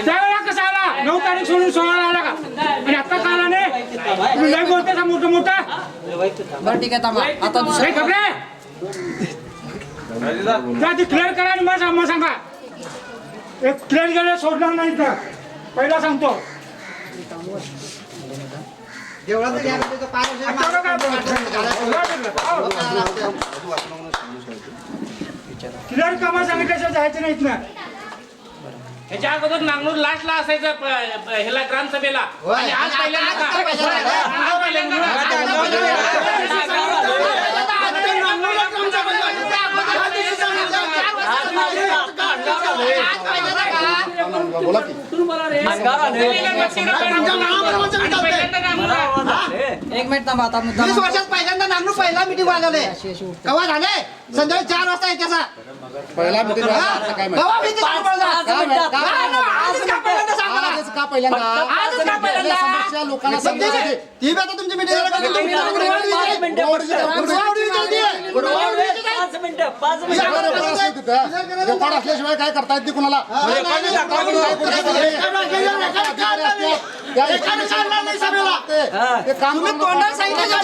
त्यावेळेला कसा आला? 9 तारीख सोडून सोडायला आला का? आणि आता का आला नाही? तुम्ही नाही बोलते का मोठं मोठं? बरं ठीक आहे. थांबा आता नाही घबरे ती क्लिअर करा आणि मग सांगा. एक क्लिअर गेले सोडणार नाही तर पहिला सांगतो. क्लिअर कामा सांगितल्याशिवाय जायचं नाहीत ना. ह्याच्या अगोदर नागनूर लास्टला असायचं ह्याला ग्रामसभेला. आणि आज पहिल्यांदा बोला की एक मिनिट थांबा. आता 20 वर्षात पहिल्यांदा नागनूर पहिला मीटिंग आलेले केव्हा झाले? संध्याकाळी 4 वाजता याच्याचा पहिला meeting झाला, काय माहिती? का पहिल्यांदा समस्या लोकांना समजायसाठी ती बी आता तुमची मीटिंग रेकॉर्ड असल्याशिवाय काय करता येत कुणाला? काम तोंडाला सांगितलं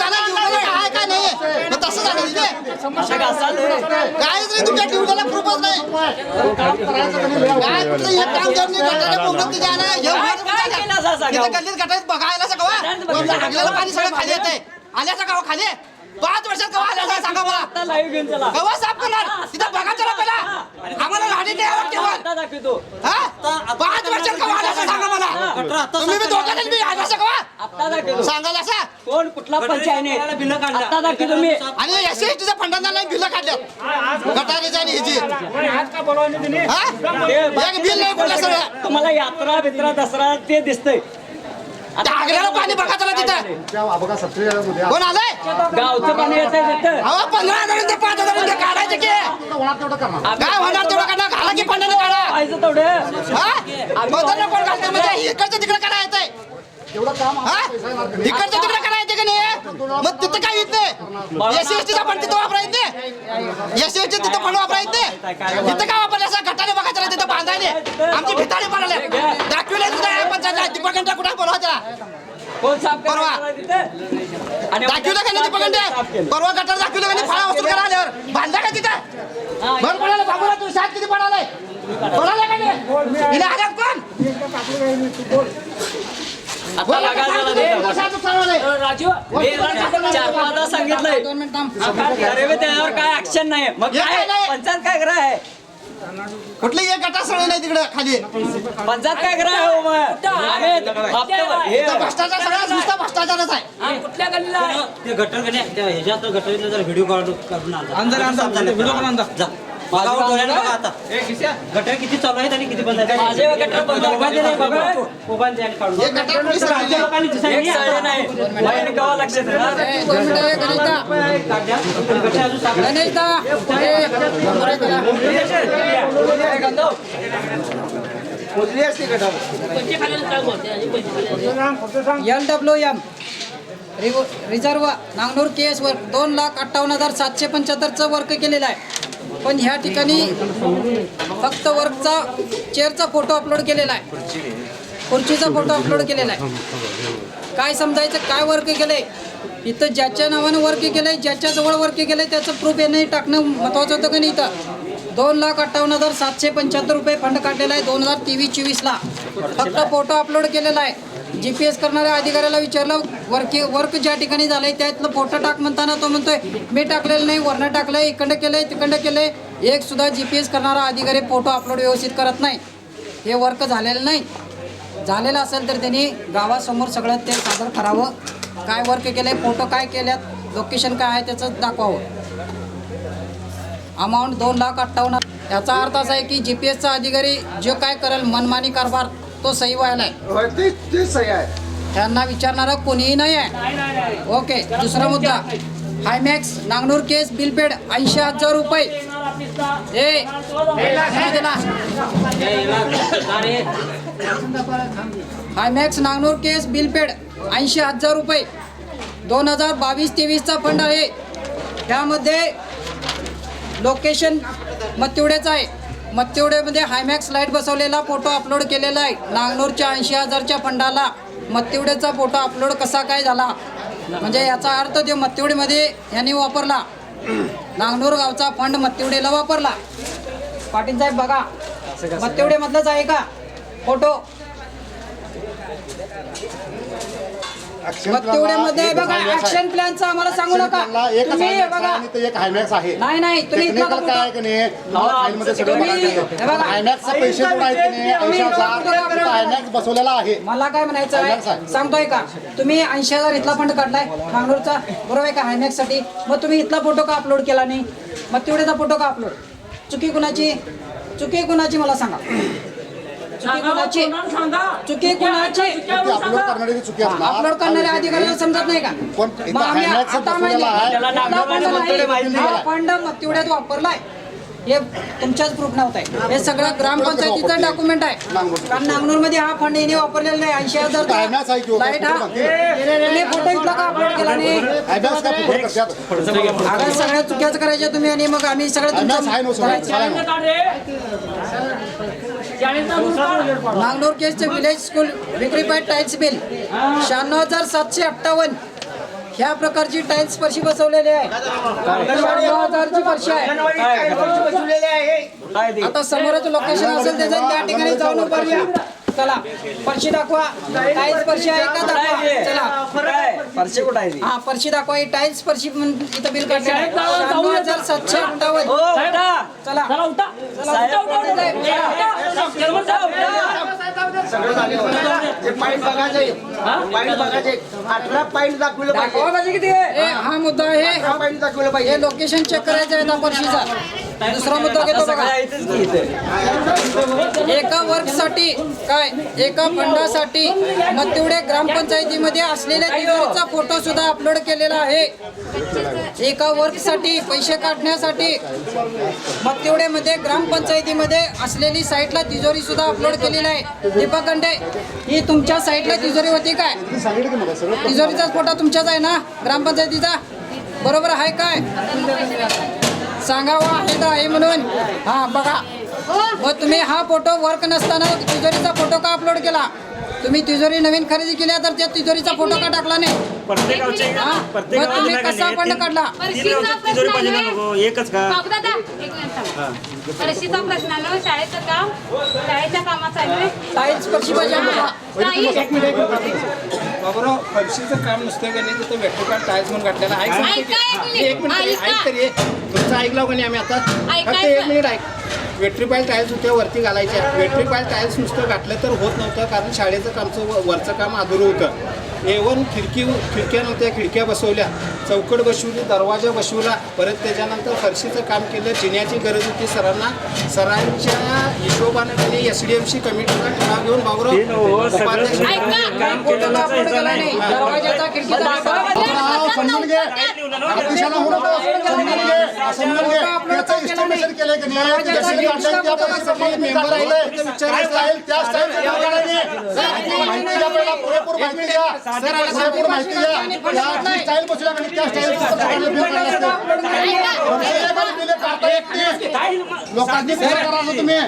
काय नाही तसं झालं काहीच नाही. तुमच्या ड्युटीला रूपच नाही काय कुठलं एक काम करत नाही गटाच्या कोंबडीत तिच्या ना हे इथं गल्लीत गटारीत बघायला सगळं लागलेलं पाणी सगळं खाली येतंय आल्याचं गाव खाली 5 वर्षात कवा आल्याचं सांगा मला कवा साफ करणार तिथं बघा चला पहिला आम्हाला लाडी द्यावं केवळ 5 वर्षात कवा आल्याचं सांगा मला तुम्ही बी दोघांनी बी आल्याचं कवा सांगाल असं कोण कुठला पंचायत बिल काढला तुम्ही आणि एसटीच्या फंडांना नाही बिल काढल्यात गटारीचं आणि ह्याची एक बिल नाही कुठलं सगळं तुम्हाला यात्रा बित्रा दसरा ते दिसतंय आग्र्याला पाणी बघा चला तिथं कोण आलंय गावचं पाणी येतंय तिथं अहो 15,000 ते 5,000 काढायचे की काय होणार तेवढं काढा घाला की पाण्याने काढा पाहिजे तेवढं कोण घालतं म्हणजे इकडचं तिकडे काढा येतंय इकडचं तिकडे करायचं का नाही मग तिथं काय येत नाही एसटीचा पण तिथं वापरायचं नाही एसटीचे तिथं पण वापरायचं नाही तिथं काय वापरलं असं गटाने बघायचं तिथं बांधायले आमची भिताडे पडले दाखविले सुद्धा पंचायत दीपक घंटा कुठे बोलवायचा परवा दाखविलं का नाही दीपक घंटे परवा गटार दाखविलं का नाही फाळा वसूल करा आल्यावर बांधा का तिथं भर पडायला बाबूला तू सात किती पडालाय पडाला का नाही हिला आल्यात कोण राजू 4-5 सांगितलंय त्यावर काय ऍक्शन नाही मग काय पंचायत काय ग्रह आहे कुठली एक गटा सगळे नाही तिकडे खाली पंचायत काय ग्रह आहे भ्रष्टाचार सगळा नुसता भ्ष्टाचारच आहे कुठल्या गल्लीला ते गटर कने ह्याच्यात गटरीला जर व्हिडिओ करून आणा माझ्यावर डोळ्यानं बघा आता गटर किती चालू आहेत आणि किती बंद आहेत माझे गटर बंद उभारले नाही बघा उभारले आणि काढून एक गटा पोलीस राज्य लोकांनी दिसायला नाही बाहेर गावा लक्षात LWM रिझर्व नांगनूर केस वर्क 2,58,775 वर्क केलेला आहे पण ह्या ठिकाणी फक्त वर्कचा चेअरचा फोटो अपलोड केलेला आहे खुर्चीचा फोटो अपलोड केलेला आहे काय समजायचं काय वर्क केलंय इथं ज्याच्या नावानं वर्क केलंय ज्याच्या जवळ वर्क केलंय त्याचं प्रूफ यांनी टाकणं महत्वाचं होतं का नाही इथं 2,58,775 रुपये फंड काढलेला आहे 2023-24ला फक्त फोटो अपलोड केलेला आहे GPS करणाऱ्या अधिकाऱ्याला विचारलं वर्क ज्या ठिकाणी झालंय त्यातलं फोटो टाक म्हणताना तो म्हणतोय मी टाकलेलं नाही वरनं टाकलंय इकडं केलंय तिकडं केलंय एक सुद्धा GPS करणारा अधिकारी फोटो अपलोड व्यवस्थित करत नाही हे वर्क झालेलं नाही झालेलं असेल तर त्यांनी गावासमोर सगळं ते सादर करावं काय वर्क केलंय फोटो काय केल्यात लोकेशन काय आहे त्याचं दाखवावं अमाऊंट 2,58,000 याचा अर्थ असा आहे की GPSचा अधिकारी जो काय करेल मनमानी कारभार तो सही व्हायला आहे त्यांना विचारणारा कोणीही नाही आहे ओके दुसरा मुद्दा हायमॅक्स नांगनूर केस बिल पेड 80,000 रुपये हायमॅक्स नांगनूर केस बिल पेड 80,000 रुपये 2022-23चा फंड आहे त्यामध्ये लोकेशन मत्तिवड्याचं आहे मत्तिवड्यामध्ये हायमॅक्स लाईट बसवलेला फोटो अपलोड केलेला आहे नांगनूरच्या 80,000च्या फंडाला मत्तिवड्याचा फोटो अपलोड कसा काय झाला म्हणजे याचा अर्थ तो मत्तिवडीमध्ये यांनी वापरला नांगनूर गावचा फंड मत्तिवडेला वापरला पाटील साहेब बघा मत्तिवडेमधलंच आहे का फोटो मत्तिवड्यामध्ये बघा ऍक्शन प्लॅनचा आम्हाला सांगू नका तुम्ही बघा एक हायमॅक्स आहे नाही तुम्ही टेक्निकल काय आहे की नाही फाईलमध्ये सगळं हायमॅक्सचा पैसे थोडं आहेत की नाही 80,000 हायमॅक्स बसवलेला आहे मला काय म्हणायचं आहे सांगतोय का तुम्ही 80,000 इथला फंड काढलाय नांगनूरचा बरोबर आहे का हायमॅक्स साठी मग तुम्ही इथला फोटो का अपलोड केला नाही मग तेवढ्याचा फोटो का अपलोड चुकी कुणाची मला सांगा चुकी कुणाची अपलोड करणाऱ्या अधिकाऱ्याला समजत नाही का फंड तेवढ्यात वापरलाय हे तुमच्याच प्रूफ नव्हतं हे सगळं ग्रामपंचायतीचं डॉक्युमेंट आहे कारण नांगनूरमध्ये हा फंड यांनी वापरलेला नाही 80,000 लाईट हा फोटो इथला का अपलोड केला नाही सगळ्या चुक्याच करायच्या तुम्ही आणि मग आम्ही सगळं नांगनूर केसचे विलेज स्कूल विक्री पाय टाईल्स बिल 96,758 ह्या प्रकारची टाईल्स फरशी बसवलेली आहे 96,000ची फरशी आहे आता समोरच लोकेशन असेल त्याचं त्या ठिकाणी जाऊन उभारूया. चला पर्ची दाखवा. टाईल्स पर्ची आहे का दाखवा. चला पर्ची कुठं आहे हा पर्ची दाखवा. ही टाईल्स पर्ची इथं बिल काढलेलं आहे 96,758. चला हा मुद्दा आहे. हे लोकेशन चेक करायचं आहे ना पर्शीचा. दुसरा मुद्दा घेतो बघा. एका वर्कसाठी काय एका फंडासाठी मग तेवढे ग्रामपंचायतीमध्ये असलेल्या तिजोरीचा फोटो सुद्धा अपलोड केलेला आहे. एका वर्कसाठी पैसे काढण्यासाठी मग तेवढे मध्ये ग्रामपंचायतीमध्ये असलेली साईटला तिजोरी सुद्धा अपलोड केलेली आहे. दीपक गंडे ही तुमच्या साईटला तिजोरी होती काय? तिजोरीचाच फोटो तुमच्याच आहे ना ग्रामपंचायतीचा? बरोबर आहे काय? सांगावा आहे का आहे म्हणून. हा बघा मग तुम्ही हा फोटो वर्क नसताना तिजोरीचा फोटो का अपलोड केला? तुम्ही तिजोरी नवीन खरेदी केल्या तर त्या तिजोरीचा फोटो का टाकला नाही? मग तुम्ही कसा फंड काढला? एकच का परिस्थितीचा प्रश्न आलो. शाळेचं काम शाळेच्या कामाचं आहे. टाईल्स पर्ची पाहिजे आम्हाला. बाबूराव फरशीचं काम नुसतं का नाही तिथं वेट्रिफाईड टाईल्स म्हणून घातलेलं आहे. एक मिनिट ऐक तरी तुमचं ऐकलं का नाही आम्ही आता फक्त एक मिनिट ऐक. वेट्रिफाईड टाईल्स होत्या वरती घालायच्या. वेट्रिफाईड टाईल्स नुसतं घातलं तर होत नव्हतं कारण शाळेचं कामचं वरचं काम अधुरं होतं. एवन खिडक्या नव्हत्या, खिडक्या बसवल्या, चौकट बसवली, दरवाजा बसवला. परत त्याच्यानंतर फरशीचं काम केलं. जिन्याची गरज होती सरांना. सरांच्या हिशोबाने त्यांनी SDMC कमिटीचा ठराव घेऊन बाबूराव दरवाजाचा खिडकीचा समजून घे. अतिशयाला होऊ नको. समजून घे. समजून घे. त्याचं इस्टिमेशन केलंय की नाही? जशी काढलं त्या पद्धतीने मेंबर राहिले. काय स्टाईल त्या स्टाईलचं नाव काढायचे. माहिती द्या पहिला. पुरेपूर माहिती द्या. पुरेपूर माहिती द्या. त्या स्टाईल बसल्या आणि त्या स्टाईल लोकांनी फेर करा तुम्ही.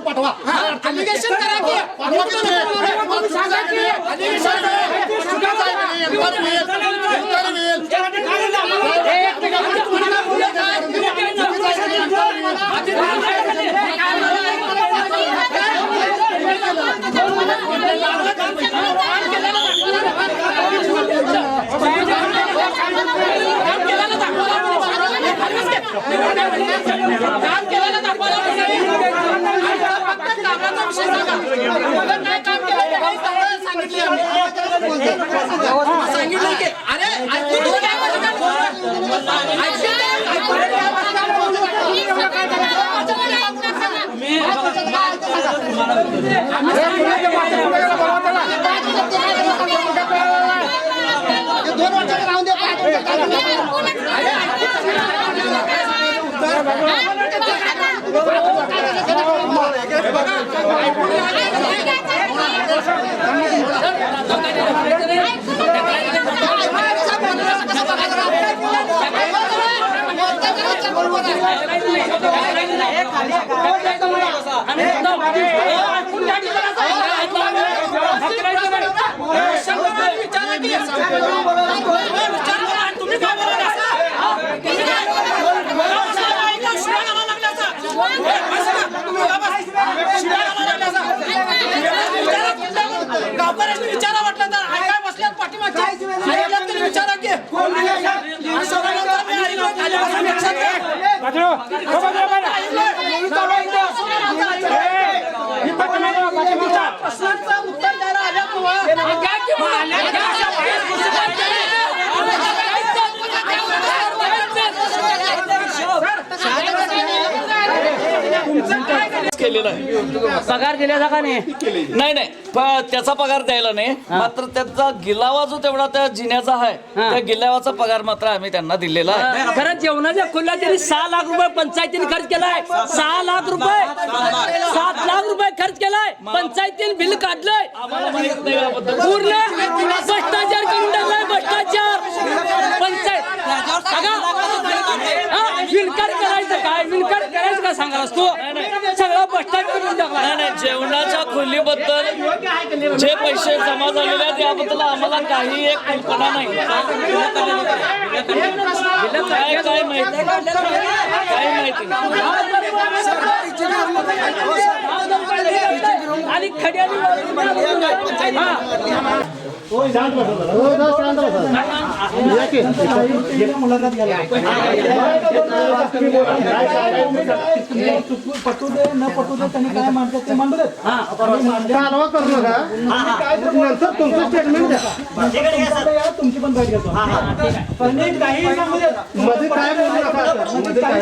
पाठवा. विचारा म्हटलं तर काय बसल्यात पाठीमागच्या विचारा की कोण केलेला आहे. पगार दिला का नाही? नाही त्याचा पगार द्यायला नाही, मात्र त्याचा गिलावा जो तेवढा त्या जिन्याचा आहे त्या गिलावाचा पगार मात्र आम्ही त्यांना दिलेला आहे. खरं जेवणाच्या खुल्या त्यांनी 6 लाख रुपये पंचायतीने खर्च केलाय. 6 लाख रुपये 7 लाख रुपये खर्च केलाय. पंचायतीने बिल काढलंय. आम्हाला माहित नाही याबद्दल. पूर्ण भ्रष्टाचार करून टाकलाय. भ्ष्टाचार पंचायत विलकर करायचं काय? विलकर करायचं का सांगालास तू? सगळं भ्ष्टाचार करून टाकला. नाही जेवणाच्या खोलीबद्दल जे पैसे जमा झालेले आहेत याबद्दल आम्हाला काही एक कल्पना नाही. काय माहिती आणि खड्याने पटू दे न पटू दे त्यांनी काय म्हणतात ते मांडू देत. कालवा करू नका. नंतर तुमचं स्टेटमेंट द्या. तुमची पण बैठ घेतो. मध्ये काय बोलू नका. मध्ये काय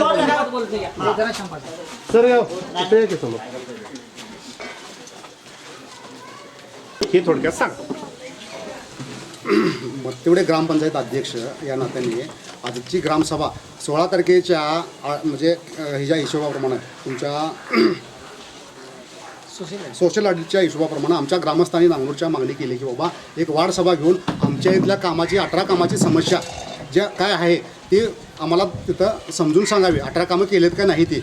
सर इथे की समोर हे थोडक्यात सांग. तेवढे ग्रामपंचायत अध्यक्ष या नात्याने आजची ग्रामसभा 16 तारखेच्या म्हणजे ह्याच्या हिशोबाप्रमाणे तुमच्या सोशल ऑडिटच्या हिशोबाप्रमाणे आमच्या ग्रामस्थांनी नांगूरच्या मागणी केली की बाबा एक वार्ड सभा घेऊन आमच्या इथल्या कामाची 18 कामाची समस्या ज्या काय आहे ती आम्हाला तिथं समजून सांगावी. 18 कामं केलेत का नाही ती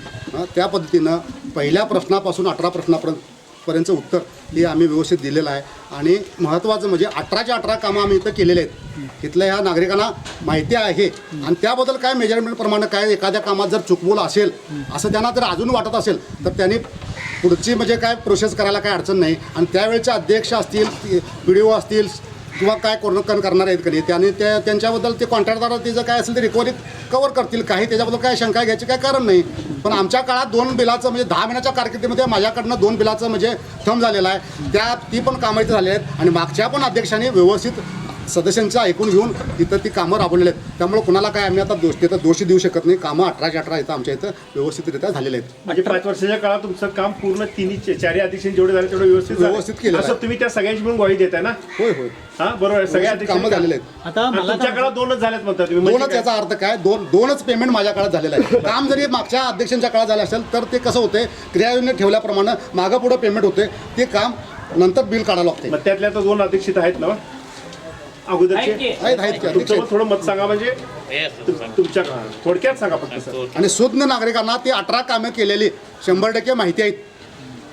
त्या पद्धतीनं पहिल्या प्रश्नापासून 18 प्रश्नापर्यंतचं उत्तर हे आम्ही व्यवस्थित दिलेलं आहे. आणि महत्त्वाचं म्हणजे 18च्या 18 कामं आम्ही इथं केलेले आहेत. इथल्या ह्या नागरिकांना माहिती आहे आणि त्याबद्दल काय मेजरमेंटप्रमाणे काय एखाद्या कामात जर चुकबोल असेल असं त्यांना जर अजून वाटत असेल तर त्यांनी पुढची म्हणजे काय प्रोसेस करायला काय अडचण नाही. आणि त्यावेळेचे अध्यक्ष असतील PDO असतील किंवा काय करणार आहेत का नाही त्याने त्यांच्याबद्दल ते कॉन्ट्रॅक्टदार त्याचं काय असेल ते रिकव्हरी कवर करतील. काही त्याच्याबद्दल काय शंका घ्यायची काय कारण नाही. पण आमच्या काळात 2 बिलाचं म्हणजे 10 महिन्याच्या कारकिर्दीमध्ये माझ्याकडनं 2 बिलाचं म्हणजे थंब झालेला आहे. ती पण कामं इथं झाली आहेत आणि मागच्या पण अध्यक्षांनी व्यवस्थित सदस्यांचं ऐकून घेऊन इथं ती कामं राबवलेली आहेत. त्यामुळे कुणाला काय आम्ही आता तिथं दोषी देऊ शकत नाही. कामं 18च्या 18 इथं आमच्या इथं व्यवस्थितरित्या झालेले आहेत. म्हणजे 5 वर्षाच्या काळात तुमचं काम पूर्ण 4 अध्यक्षांनी जेवढे झाले तेवढे व्यवस्थित केलं. असं तुम्ही त्या सगळ्यांची म्हणून ग्वाही देताय ना? होय होय हा बरोबर आहे. सगळ्या कामं झालेले आहेत. आता तुमच्या काळात 2च झालेत म्हणता तुम्ही? 2च याचा अर्थ काय 2च पेमेंट माझ्या काळात झालेलं आहे. काम जरी मागच्या अध्यक्षांच्या काळात झालं असेल तर ते कसं होते क्रियायोजने ठेवल्याप्रमाणे मागं पुढं पेमेंट होते. ते काम नंतर बिल काढावं लागते. त्यातल्या तर 2 अध्यक्षित आहेत ना अगोदरचे? आहेत की तुमचं थोडं मत सांगा म्हणजे तुमच्या थोडक्यात सांगा फक्त सर. आणि सुज्ञ नागरिकांना ती 18 कामे केलेली 100% माहिती आहेत.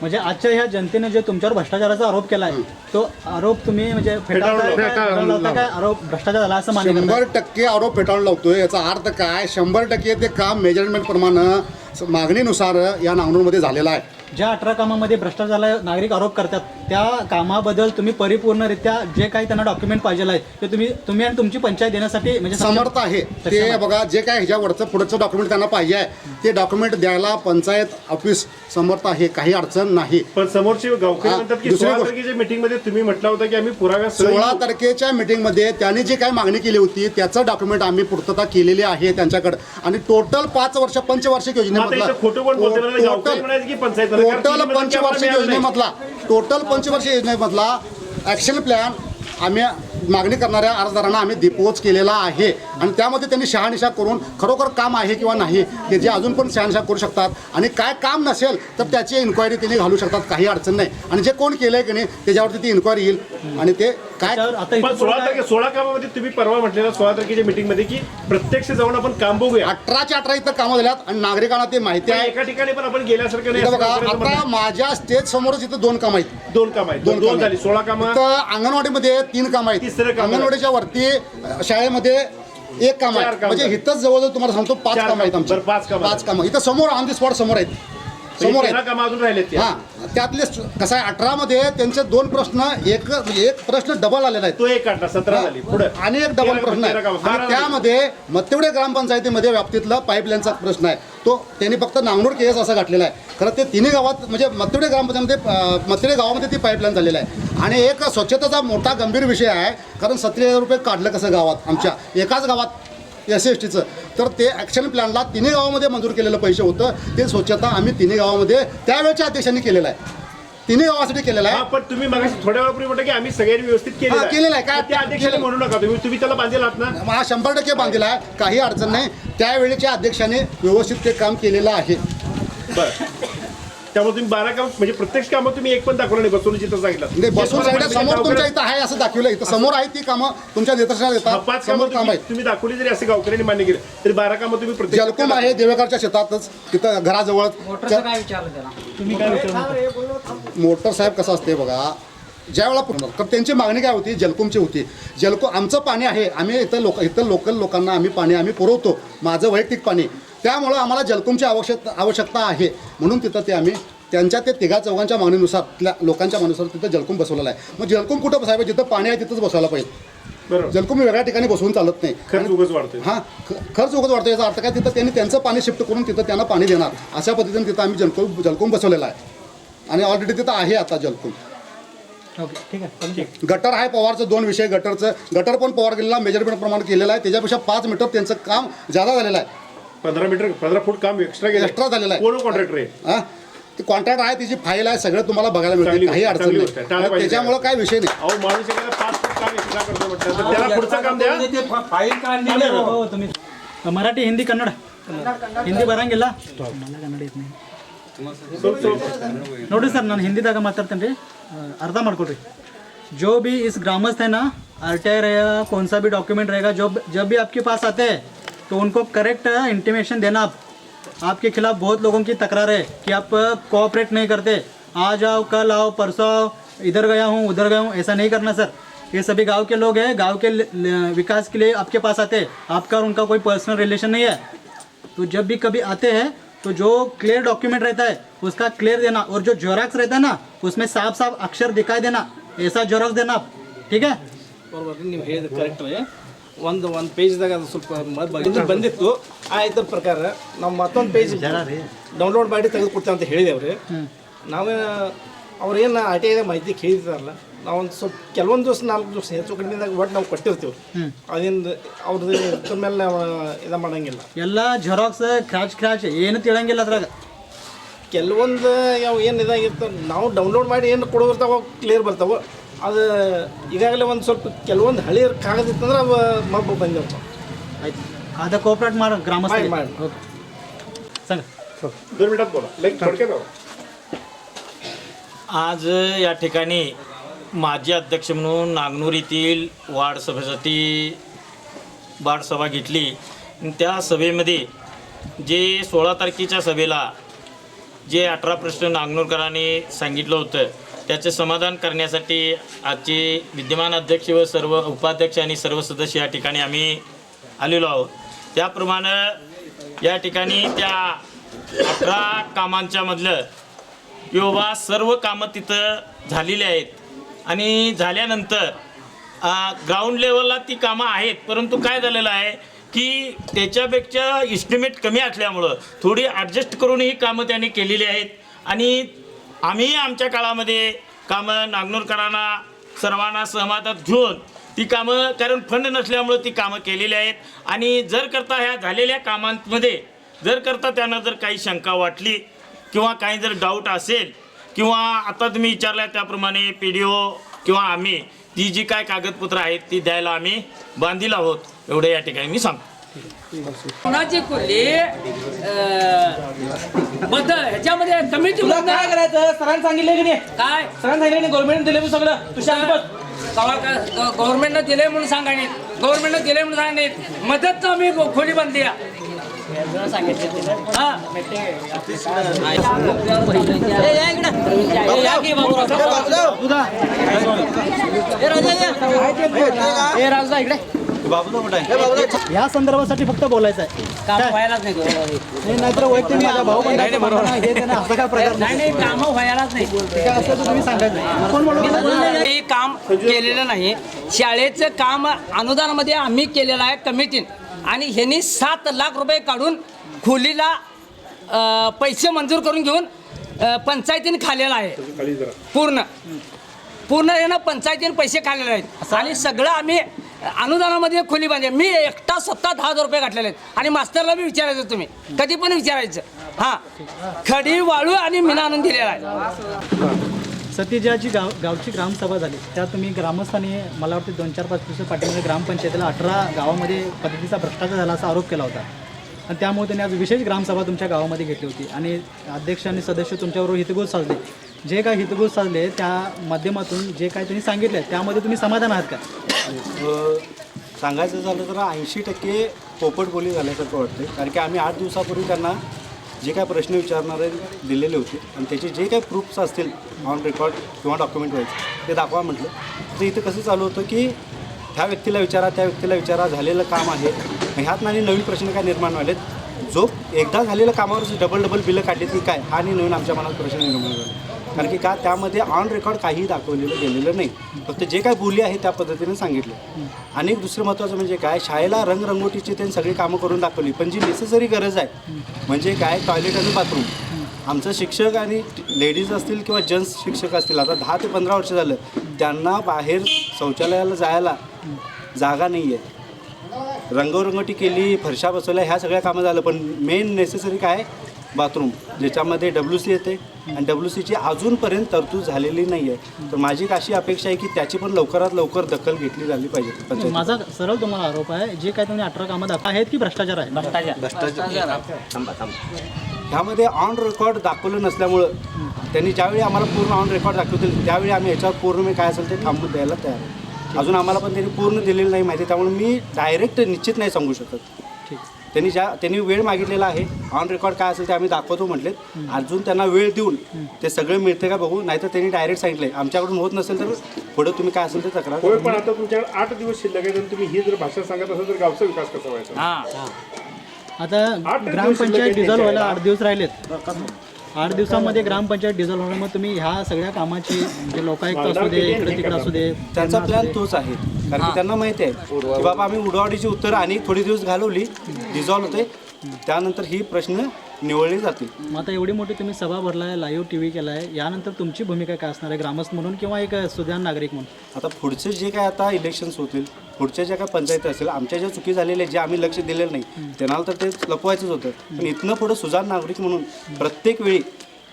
म्हणजे आजच्या ह्या जनतेने जे तुमच्यावर भ्रष्टाचाराचा आरोप केलाय तो आरोप तुम्ही म्हणजे फेटाळला काय? आरोप भ्रष्टाचार झाला असं मानलं? 100% आरोप फेटाळून लावतोय. याचा अर्थ काय 100% ते काम मेजरमेंट प्रमाणे मागणीनुसार या नांगरूरमध्ये झालेलं आहे. ज्या 18 कामामध्ये भ्रष्टाचार नागरिक आरोप करतात त्या कामाबद्दल तुम्ही परिपूर्णरित्या जे काही त्यांना डॉक्युमेंट पाहिजे आहे ते तुम्ही आणि तुमची पंचायत देण्यासाठी म्हणजे समर्थ आहे. ते बघा जे काय ह्याच्यावरचं पुढचं डॉक्युमेंट त्यांना पाहिजे आहे ते डॉक्युमेंट द्यायला पंचायत ऑफिस समर्थ आहे. काही अडचण नाही. पण समोरची गावकरी म्हणतात की 16 तारखेच्या मीटिंगमध्ये तुम्ही म्हटलं होतं की आम्ही पुराव्या 16 तारखेच्या मीटिंगमध्ये त्यांनी जी काय मागणी केली होती त्याचं डॉक्युमेंट आम्ही पूर्तता केलेली आहे त्यांच्याकडे. आणि टोटल 5 वर्ष पंचवार्षिक योजनेमधला टोटल पंचवार्षिक योजनेमधला ॲक्शन प्लॅन आम्ही मागणी करणाऱ्या अर्जदारांना आम्ही डिपोज केलेला आहे. आणि त्यामध्ये त्यांनी शहानिशा करून खरोखर काम आहे किंवा नाही ते जे अजून पण शहानिशा करू शकतात. आणि काय काम नसेल तर त्याची इन्क्वायरी त्यांनी घालू शकतात. काही अडचण नाही. आणि जे कोण केलंय की नाही त्याच्यावरती ती इन्क्वायरी येईल. आणि ते काय 16 कामामध्ये तुम्ही परवा म्हटलेलं 16 तारखेच्या मीटिंगमध्ये की प्रत्यक्ष जाऊन आपण काम बघूया. 18च्या 18 इथं कामं झाल्यात आणि नागरिकांना ते माहिती आहे. एका ठिकाणी पण आपण गेल्यासारखं नाही. बघा आता माझ्या स्टेज समोरच इथं 2 कामं आहेत. 2 कामं आहेत. 2 झाली 16 कामं. अंगणवाडीमध्ये 3 कामं आहेत. अंगणवाडीच्या वरती शाळेमध्ये 1 काम आहे. म्हणजे इथंच जवळजवळ तुम्हाला सांगतो 5 कामं आहेत आमची. 5 कामं इथं समोर ऑन दी स्पॉट समोर आहेत. समोर आहेत. हा त्यातले कसं आहे 18 मध्ये त्यांचे 2 प्रश्न एक प्रश्न डबल आलेला आहे. तो एक काढला 17 झाली पुढे आणि एक डबल प्रश्न आहे. आणि त्यामध्ये मत्तेवडे ग्रामपंचायतीमध्ये व्याप्तीतला पाईपलाईनचा प्रश्न आहे. तो त्यांनी फक्त नांगरूर केस असा घातलेला आहे. खरं ते तिन्ही गावात म्हणजे मत्तेवडे ग्रामपंचायतीमध्ये मत्तेवडे गावामध्ये ती पाईपलाईन झालेला आहे. आणि एक स्वच्छतेचा मोठा गंभीर विषय आहे. कारण 37,000 रुपये काढलं कसं गावात आमच्या एकाच गावात SC STचं. तर ते ॲक्शन प्लॅनला तिन्ही गावामध्ये मंजूर केलेलं पैसे होतं. ते स्वच्छता आम्ही तिन्ही गावामध्ये त्यावेळच्या अध्यक्षांनी केलेलं आहे, तिन्ही गावासाठी केलेलं आहे. पण तुम्ही मगाशी थोड्या वेळापूर्वी म्हटलं की आम्ही सगळ्यांनी व्यवस्थित केलेलं आहे. काय त्या अध्यक्षाने म्हणू नका, तुम्ही त्याला बांधेल आहात ना. हा 100% बांधलेला आहे, काही अडचण नाही. त्यावेळेच्या अध्यक्षाने व्यवस्थित ते काम केलेलं आहे. बरं, त्यामुळे तुम्ही 12 काम म्हणजे प्रत्यक्ष कामं तुम्ही एक पण दाखवलं नाही, बसून जिथं सांगितलं म्हणजे बसून सांगितलं समोर तुमच्या इथं आहे असं दाखवलं, इथं समोर आहे ती कामं तुमच्या निदर्शनाला येतात. 5 समोर कामं काम आहेत. तुम्ही दाखवली जरी असे गावकऱ्यांनी मान्य केलं तरी 12 कामं तुम्ही प्रत्यक्ष जलकुंभ आहे देवेकरच्या शेतातच, तिथं घराजवळ. काय विचारलं त्याला तुम्ही काय विचारणार? मोटर साहेब कसं असते बघा, ज्या वेळा पूर्ण तर त्यांची मागणी काय होती, जलकुंभची होती. आमचं पाणी आहे, आम्ही इथं लोकल लोकांना आम्ही पाणी पुरवतो, माझं वैयक्तिक पाणी. त्यामुळं आम्हाला जलकुंभची आवश्यकता आहे, म्हणून तिथं ते आम्ही त्यांच्या ते तिघा चौघांच्या मागणीनुसार लोकांच्या मागणीनुसार तिथं जलकुंभ बसवलेला आहे. मग जलकुंभ कुठं बसायला, जिथं पाणी आहे तिथंच बसवायला पाहिजे. बरोबर, जलकुंभ वेगळ्या ठिकाणी बसवून चालत नाही. खर्च उगाच वाढतोय. हां, खर्च उगाच वाढतो. याचा अर्थ काय, तिथं त्यांनी त्यांचं पाणी शिफ्ट करून तिथं त्यांना पाणी देणार, अशा पद्धतीने तिथं आम्ही जलकुंभ बसवलेला आहे. आणि ऑलरेडी तिथं आहे आता जलकुंभ. ओके, ठीक आहे. गटर आहे पवारचं, 2 विषय गटरचं. गटर पण पवार गेलेला मेजरमेंट प्रमाणे केलेलं आहे, त्याच्यापेक्षा 5 मीटर त्यांचं काम जादा झालेलं आहे. 15 फूट काम एक्स्ट्रा झालेलं आहे. कोण कॉन्ट्रॅक्टर आहे? हां, ते कॉन्ट्रॅक्ट आहे, त्याची फाईल आहे, सगळं तुम्हाला बघायला मिळते, काही अडचण नाही. त्याच्यामुळे काय विषय नाही. अहो, माणूस एखादा 5 फूट काम एक्स्ट्रा करतो म्हटलं तर त्याला पुढचं काम द्या. हो, तुम्ही मराठी हिंदी कन्नड हिंदी ಬರಂಗಿಲ್ಲ मला ಕನ್ನಡ येत नाही ನೋಡಿ ಸರ್ ನಾನು ಹಿಂದಿದಾಗ ಮಾತಾಡ್ತೇನೆ ರೀ ಅರ್ಥ ಮಾಡ್ಕೊಡ್ರಿ जो भी इस ग्रामस्थ है ना RTI रहेगा कौन सा भी डॉक्यूमेंट रहेगा जब भी आपके पास आते हैं तो उनको करेक्ट इंटीमेशन देना। आपके खिलाफ बहुत लोगों की तकरार है कि आप कोऑपरेट नहीं करते, आज आओ कल आओ परसों आओ, इधर गया हूँ उधर गया हूँ, ऐसा नहीं करना सर। ये सभी गांव के लोग हैं, गांव के विकास के लिए आपके पास आते हैं, आपका और उनका कोई पर्सनल रिलेशन नहीं है। तो जब भी कभी आते हैं तो जो क्लियर डॉक्यूमेंट रहता है उसका क्लियर देना, और जो जेरॉक्स रहता है ना उसमें साफ साफ अक्षर दिखाई देना, ऐसा जेरॉक्स देना आप, ठीक है। ನೀವು ಹೇಳಿದ ಕರೆಕ್ಟ್ ಒಂದು ಪೇಜ್ದಾಗ ಅದು ಸ್ವಲ್ಪ ಬಂದಿತ್ತು ಆ ಇದ್ರ ಪ್ರಕಾರ ನಾವು ಮತ್ತೊಂದು ಪೇಜ್ ಡೌನ್ಲೋಡ್ ಮಾಡಿ ತೆಗೆದುಕೊಡ್ತೇವೆ ಅಂತ ಹೇಳಿದೇವ್ರಿ. ನಾವು ಅವ್ರೇನು RTI ಮಾಹಿತಿ ಕೇಳಿದಾರಲ್ಲ, ನಾವೊಂದು ಸ್ವಲ್ಪ ಕೆಲವೊಂದು ದಿವಸ 4 ದಿವಸ ಹೆಚ್ಚು ಕಡಿಮೆದಾಗ ಒಟ್ಟು ನಾವು ಕೊಟ್ಟಿರ್ತೀವಿ. ಅದೇನು ಅವ್ರದ್ದು ಇದ್ರ ಮೇಲೆ ನಾವು ಇದು ಮಾಡೋಂಗಿಲ್ಲ. ಎಲ್ಲ ಜೆರಾಕ್ಸ್ ಕ್ರಾಚ್ ಏನು ತಿಳಂಗಿಲ್ಲ ಅದ್ರಾಗ. ಕೆಲವೊಂದು ಯಾವ ಏನು ಇದಾಗಿರ್ತಾವೆ ನಾವು ಡೌನ್ಲೋಡ್ ಮಾಡಿ ಏನು ಕೊಡೋದಿರ್ತಾವೆ ಕ್ಲಿಯರ್ ಬರ್ತಾವೆ. ಅದು ಈಗಾಗಲೇ ಒಂದು ಸ್ವಲ್ಪ ಕೆಲವೊಂದು ಹಳಿ ಕಾಗದಿತ್ತಂದ್ರೆ ಅವು ಮಬ್ಬು ಬಂದಿರ್ತಾವೆ. ಆಯ್ತು, ಅದ ಕೋಆಪರೇಟ್ ಮಾಡೋ ಗ್ರಾಮಸ್ಥರು ಮಾಡಿ. ಓಕೆ सांगा. 2 मिनिटात बोला, लाईक थोडक्यात. आज या ठिकाणी माजी अध्यक्ष म्हणून नागनूर येथील वार्ड सभेसाठी वार्ड सभा घेतली. त्या सभेमध्ये जे 16 तारखेच्या सभेला जे 18 प्रश्न नागनूरकरांनी सांगितलं होतं त्याचे समाधान करण्यासाठी आजचे विद्यमान अध्यक्ष व सर्व उपाध्यक्ष आणि सर्व सदस्य या ठिकाणी आम्ही आलेलो आहोत. त्याप्रमाणे या ठिकाणी त्या 18 कामांच्या मधलं किंवा सर्व कामं तिथं झालेली आहेत. आणि झाल्यानंतर ग्राउंड लेवलला ती कामं आहेत, परंतु काय झालेलं आहे की त्याच्यापेक्षा इस्टिमेट कमी असल्यामुळं थोडी ॲडजस्ट करून ही कामं त्यांनी केलेली आहेत. आणि आम्ही आमच्या काळामध्ये कामं नागनूरकरांना सर्वांना सहमतात घेऊन ती कामं, कारण फंड नसल्यामुळं ती कामं केलेली आहेत. आणि जर करता ह्या झालेल्या कामांमध्ये जर करता त्यांना जर काही शंका वाटली किंवा काही जर डाऊट असेल किंवा आता तुम्ही विचारल्या त्याप्रमाणे PDO किंवा आम्ही ती जी काय कागदपत्र आहेत ती द्यायला आम्ही बांधील आहोत, एवढं या ठिकाणी मी सांगतो. कोणाची कुल्ली ह्याच्यामध्ये कमिटी काय करायचं सरांनी सांगितलं की नाही, काय सरांनी सांगितलं नाही, गव्हर्नमेंट दिले सगळं तुषार गव्हर्नमेंटनं दिले म्हणून सांगायचे, गव्हर्नमेंटनं दिले म्हणून सांगायचे, मदत आम्ही खोली बांधली. या संदर्भासाठी फक्त बोलायचं आहे, काम व्हायलाच नाही. नाहीतर वैयक्तिक माझा भाऊ पण हे त्यांना असं काय प्रकार नाही काम व्हायलाच नाही. असं तर तुम्ही सांगायचं कोण बोलतो. हे काम केलेलं नाही. शाळेचं काम अनुदानामध्ये आम्ही केलेलं आहे कमिटीने, आणि ह्यांनी 7 लाख रुपये काढून खोलीला पैसे मंजूर करून घेऊन पंचायतीने खाल्लेला आहे. पूर्ण यानं पंचायतीने पैसे खाल्लेले आहेत. आणि सगळं आम्ही अनुदानामध्ये खोली बांधली. मी एकटा स्वतः 10,000 रुपये घातलेले आहेत आणि मास्तरला बी विचारायचं, तुम्ही कधी पण विचारायचं. हां, खडी वाळू आणि मीना आणून दिलेला आहे. सती ज्याची गावची ग्रामसभा झाली त्या तुम्ही ग्रामस्थांनी मला वाटतं 2-4-5 दिवस पाठीमध्ये ग्रामपंचायतीला 18 गावामध्ये पद्धतीचा भ्रष्टाचार झाला असा आरोप केला होता आणि त्यामुळे त्यांनी आज विशेष ग्रामसभा तुमच्या गावामध्ये घेतली होती आणि अध्यक्ष आणि सदस्य तुमच्याबरोबर हितगुज साधले. जे काय हितगुज साधले त्या माध्यमातून जे काय त्यांनी सांगितलं त्यामध्ये तुम्ही समाधान आहात का? सांगायचं झालं तर 80% पोपट बोली झाल्यासारखं वाटतं. कारण की आम्ही 8 दिवसापूर्वी त्यांना जे काय प्रश्न विचारणारे दिलेले होते आणि त्याचे जे काही प्रूफ्स असतील ऑन रेकॉर्ड किंवा डॉक्युमेंट वाईज ते दाखवा म्हटलं. तर इथं कसं चालू होतं की ह्या व्यक्तीला विचारा त्या व्यक्तीला विचारा, झालेलं काम आहे. ह्यात आणि नवीन प्रश्न काय निर्माण झालेत, जो एकदा झालेल्या कामावर डबल बिलं काढली की काय हा आणि नवीन आमच्या मनात प्रश्न निर्माण झाला. कारण की का त्यामध्ये ऑन रेकॉर्ड काहीही दाखवलेलं गेलेलं नाही, फक्त जे काय बोली आहे त्या पद्धतीने सांगितलं. आणि एक दुसरं महत्त्वाचं म्हणजे काय, शाळेला रंगरंगोटीची त्यांनी सगळी कामं करून दाखवली, पण जी नेसेसरी गरज आहे म्हणजे काय टॉयलेट आणि बाथरूम. आमचं शिक्षक आणि लेडीज असतील किंवा जेंट्स शिक्षक असतील आता 10 ते 15 वर्ष झालं त्यांना बाहेर शौचालयाला जायला जागा नाही आहे. रंगरंगोटी केली, फरशा बसवल्या, ह्या सगळ्या कामं झालं, पण मेन नेसेसरी काय बाथरूम ज्याच्यामध्ये WC येते आणि WCची अजूनपर्यंत तरतूद झालेली नाही आहे. तर माझी एक अशी अपेक्षा आहे की त्याची पण लवकरात लवकर दखल घेतली झाली पाहिजे. माझा सरळ तुम्हाला आरोप आहे जे काय तुम्ही 18 कामं दाखवा आहेत की भ्रष्टाचार आहे? ह्यामध्ये ऑन रेकॉर्ड दाखवलं नसल्यामुळं त्यांनी ज्यावेळी आम्हाला पूर्ण ऑन रेकॉर्ड दाखवतील त्यावेळी आम्ही याच्यावर पूर्ण काय असेल ते थांबून द्यायला तयार आहे. अजून आम्हाला पण त्यांनी पूर्ण दिलेलं नाही माहिती, त्यामुळे मी डायरेक्ट निश्चित नाही सांगू शकत. ठीक, त्यांनी वेळ मागितलेला आहे, ऑन रेकॉर्ड काय असेल ते आम्ही दाखवतो म्हटलेत. अजून त्यांना वेळ देऊन ते सगळे मिळते का बघू, नाहीतर त्यांनी डायरेक्ट सांगितलंय आमच्याकडून होत नसेल तर पुढे तुम्ही काय असेल ते तक्रार. होय, पण आता तुमच्याकडे 8 दिवस शिल्लक आहे, तुम्ही ही जर भाषा सांगत असाल तर गावचा विकास कसा व्हायचा? आता ग्रामपंचायत डिझॉल्व व्हायला 8 दिवस राहिलेत. 8 दिवसामध्ये ग्रामपंचायत डिझॉल्व होणार, मग तुम्ही ह्या सगळ्या कामाची म्हणजे लोकायुक्त असू दे इकडे तिकडे असू दे त्यांचा प्लॅन तोच आहे. कारण की त्यांना माहिती आहे की बाबा आम्ही उडवाडीची उत्तरं आणि थोडी दिवस घालवली, डिझॉल्व होते, त्यानंतर ही प्रश्न निवडले जातील. मग आता एवढी मोठी तुम्ही सभा भरलाय, लाईव्ह TV केलाय, यानंतर तुमची भूमिका काय असणार आहे ग्रामस्थ म्हणून किंवा एक सुजाण नागरिक म्हणून? आता पुढचे जे काय आता इलेक्शन्स होतील, पुढच्या ज्या काय पंचायती असेल, आमच्या ज्या चुकी झालेल्या जे आम्ही लक्ष दिलेलं नाही त्यांना तर ते लपवायचंच होतं. पण इथनं पुढं सुजाण नागरिक म्हणून प्रत्येक वेळी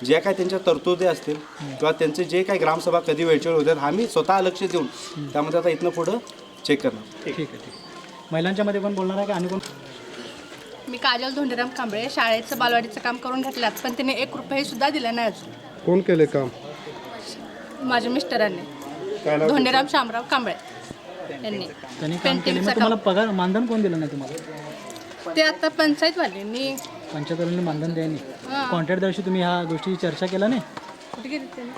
जे काय त्यांच्या तरतुदी असतील किंवा त्यांचे जे काय ग्रामसभा कधी वेळच्या वेळ होतात आम्ही स्वतः लक्ष देऊन त्यामध्ये आता इथनं पुढं चेक करणार. ठीक आहे. महिलांच्या मध्ये पण बोलणार आहे का आणि कोण? मी काजल धोंडीराम कांबळे, शाळेचं बालवाडीचं काम करून घेतल्यात, पण त्याने 1 रुपया सुद्धा दिला नाही अजून. कोण केले काम? माझ्या मिस्टरांनी, धोंडीराम शामराव कांबळे यांनी. त्यांनी काम केले, मग तुम्हाला पगार मानधन कोण दिलं नाही तुम्हाला? ते आता पंचायतवाल्यांनी. पंचायतवाल्यांनी मानधन द्यायनी. कॉन्ट्रॅक्ट दिवशी तुम्ही ह्या गोष्टी चर्चा केला नाही? कुठे गेले त्यांनी?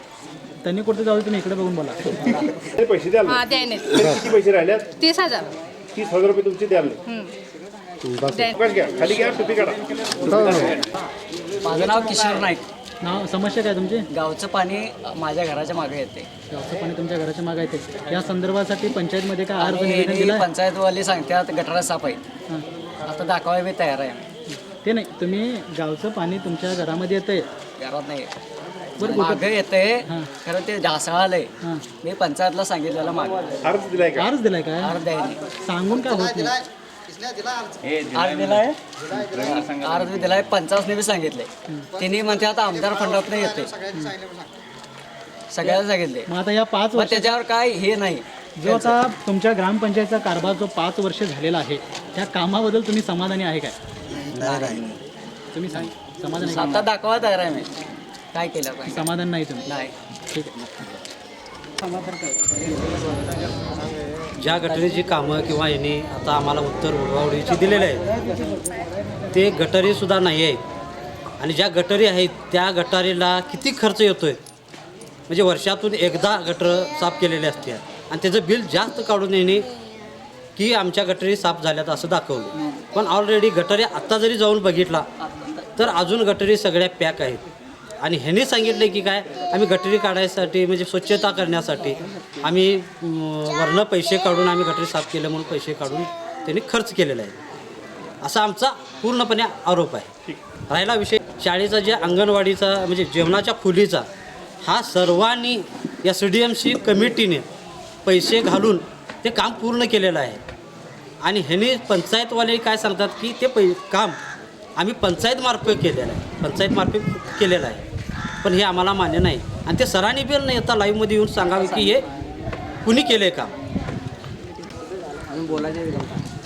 त्यांनी कुठे जाऊ तुम्ही इकडे बघून बोला. पैसे द्याल? हां, द्यायने. किती पैसे राहिल्यात? 30,000. 30,000 रुपये तुमचे द्याल? खाली घ्या, टोपी काढा. माझं नाव किशोर नाईक. नाव समस्या काय तुमची? गावचं पाणी माझ्या घराच्या मागे येते. गावचं पाणी तुमच्या घराच्या मागे येते. या संदर्भासाठी पंचायतमध्ये काय अर्ज निवेदन दिलं? पंचायतवाली सांगतात गटारा साफ आहे, आता दाखवायला मी तयार आहे. ते नाही, तुम्ही गावचं पाणी तुमच्या घरामध्ये येतंय? घरात नाही, मागे येते, खरं ते ढासळालंय. मी पंचायतला सांगितलेलं मागे. अर्ज दिलाय का? अर्ज दिलाय काय? अर्ज द्यायला सांगून काय होत नाही? अर्ज दिलाय, पंचायतने बी सांगितले. तिने म्हणते आता आमदार फंडात नाही येते, सगळ्याला सांगितले. मग आता या 5 वर्ष त्याच्यावर काय हे नाही. जो आता तुमच्या ग्रामपंचायतचा कारभार जो 5 वर्ष झालेला आहे त्या कामाबद्दल तुम्ही समाधानी आहे काय? तुम्ही सांग समाधानी? आता दाखवा तयार आहे मी काय केलं पाहिजे. समाधान नाही तुम्ही? नाही. ठीक आहे. ज्या गटरीची कामं किंवा यांनी आता आम्हाला उत्तर उडवाउडीची दिलेले आहेत ते गटारीसुद्धा नाही आहेत. आणि ज्या गटारी आहेत त्या गटारीला किती खर्च येतो आहे म्हणजे वर्षातून एकदा गटर साफ केलेले असते आणि त्याचं बिल जास्त काढून येणे की आमच्या गटारी साफ झाल्यात असं दाखवलं. पण ऑलरेडी गटारी आत्ता जरी जाऊन बघितला तर अजून गटारी सगळ्या पॅक आहेत. आणि ह्यांनी सांगितलं की काय आम्ही गटारी काढायसाठी म्हणजे स्वच्छता करण्यासाठी आम्ही वरनं पैसे काढून आम्ही गटारी साफ केलं म्हणून पैसे काढून त्यांनी खर्च केलेला आहे असा आमचा पूर्णपणे आरोप आहे. राहिला विषय शाळेचा जे अंगणवाडीचा म्हणजे जेवणाच्या खोलीचा हा सर्वांनी SDMC कमिटीने पैसे घालून ते काम पूर्ण केलेलं आहे. आणि ह्यांनी पंचायतवाले काय सांगतात की ते काम आम्ही पंचायतमार्फत केलेलं आहे. पण हे आम्हाला मान्य नाही. आणि ते सरांनी बी नाही आता लाईव्हमध्ये येऊन सांगावे की हे कुणी केलं आहे काम.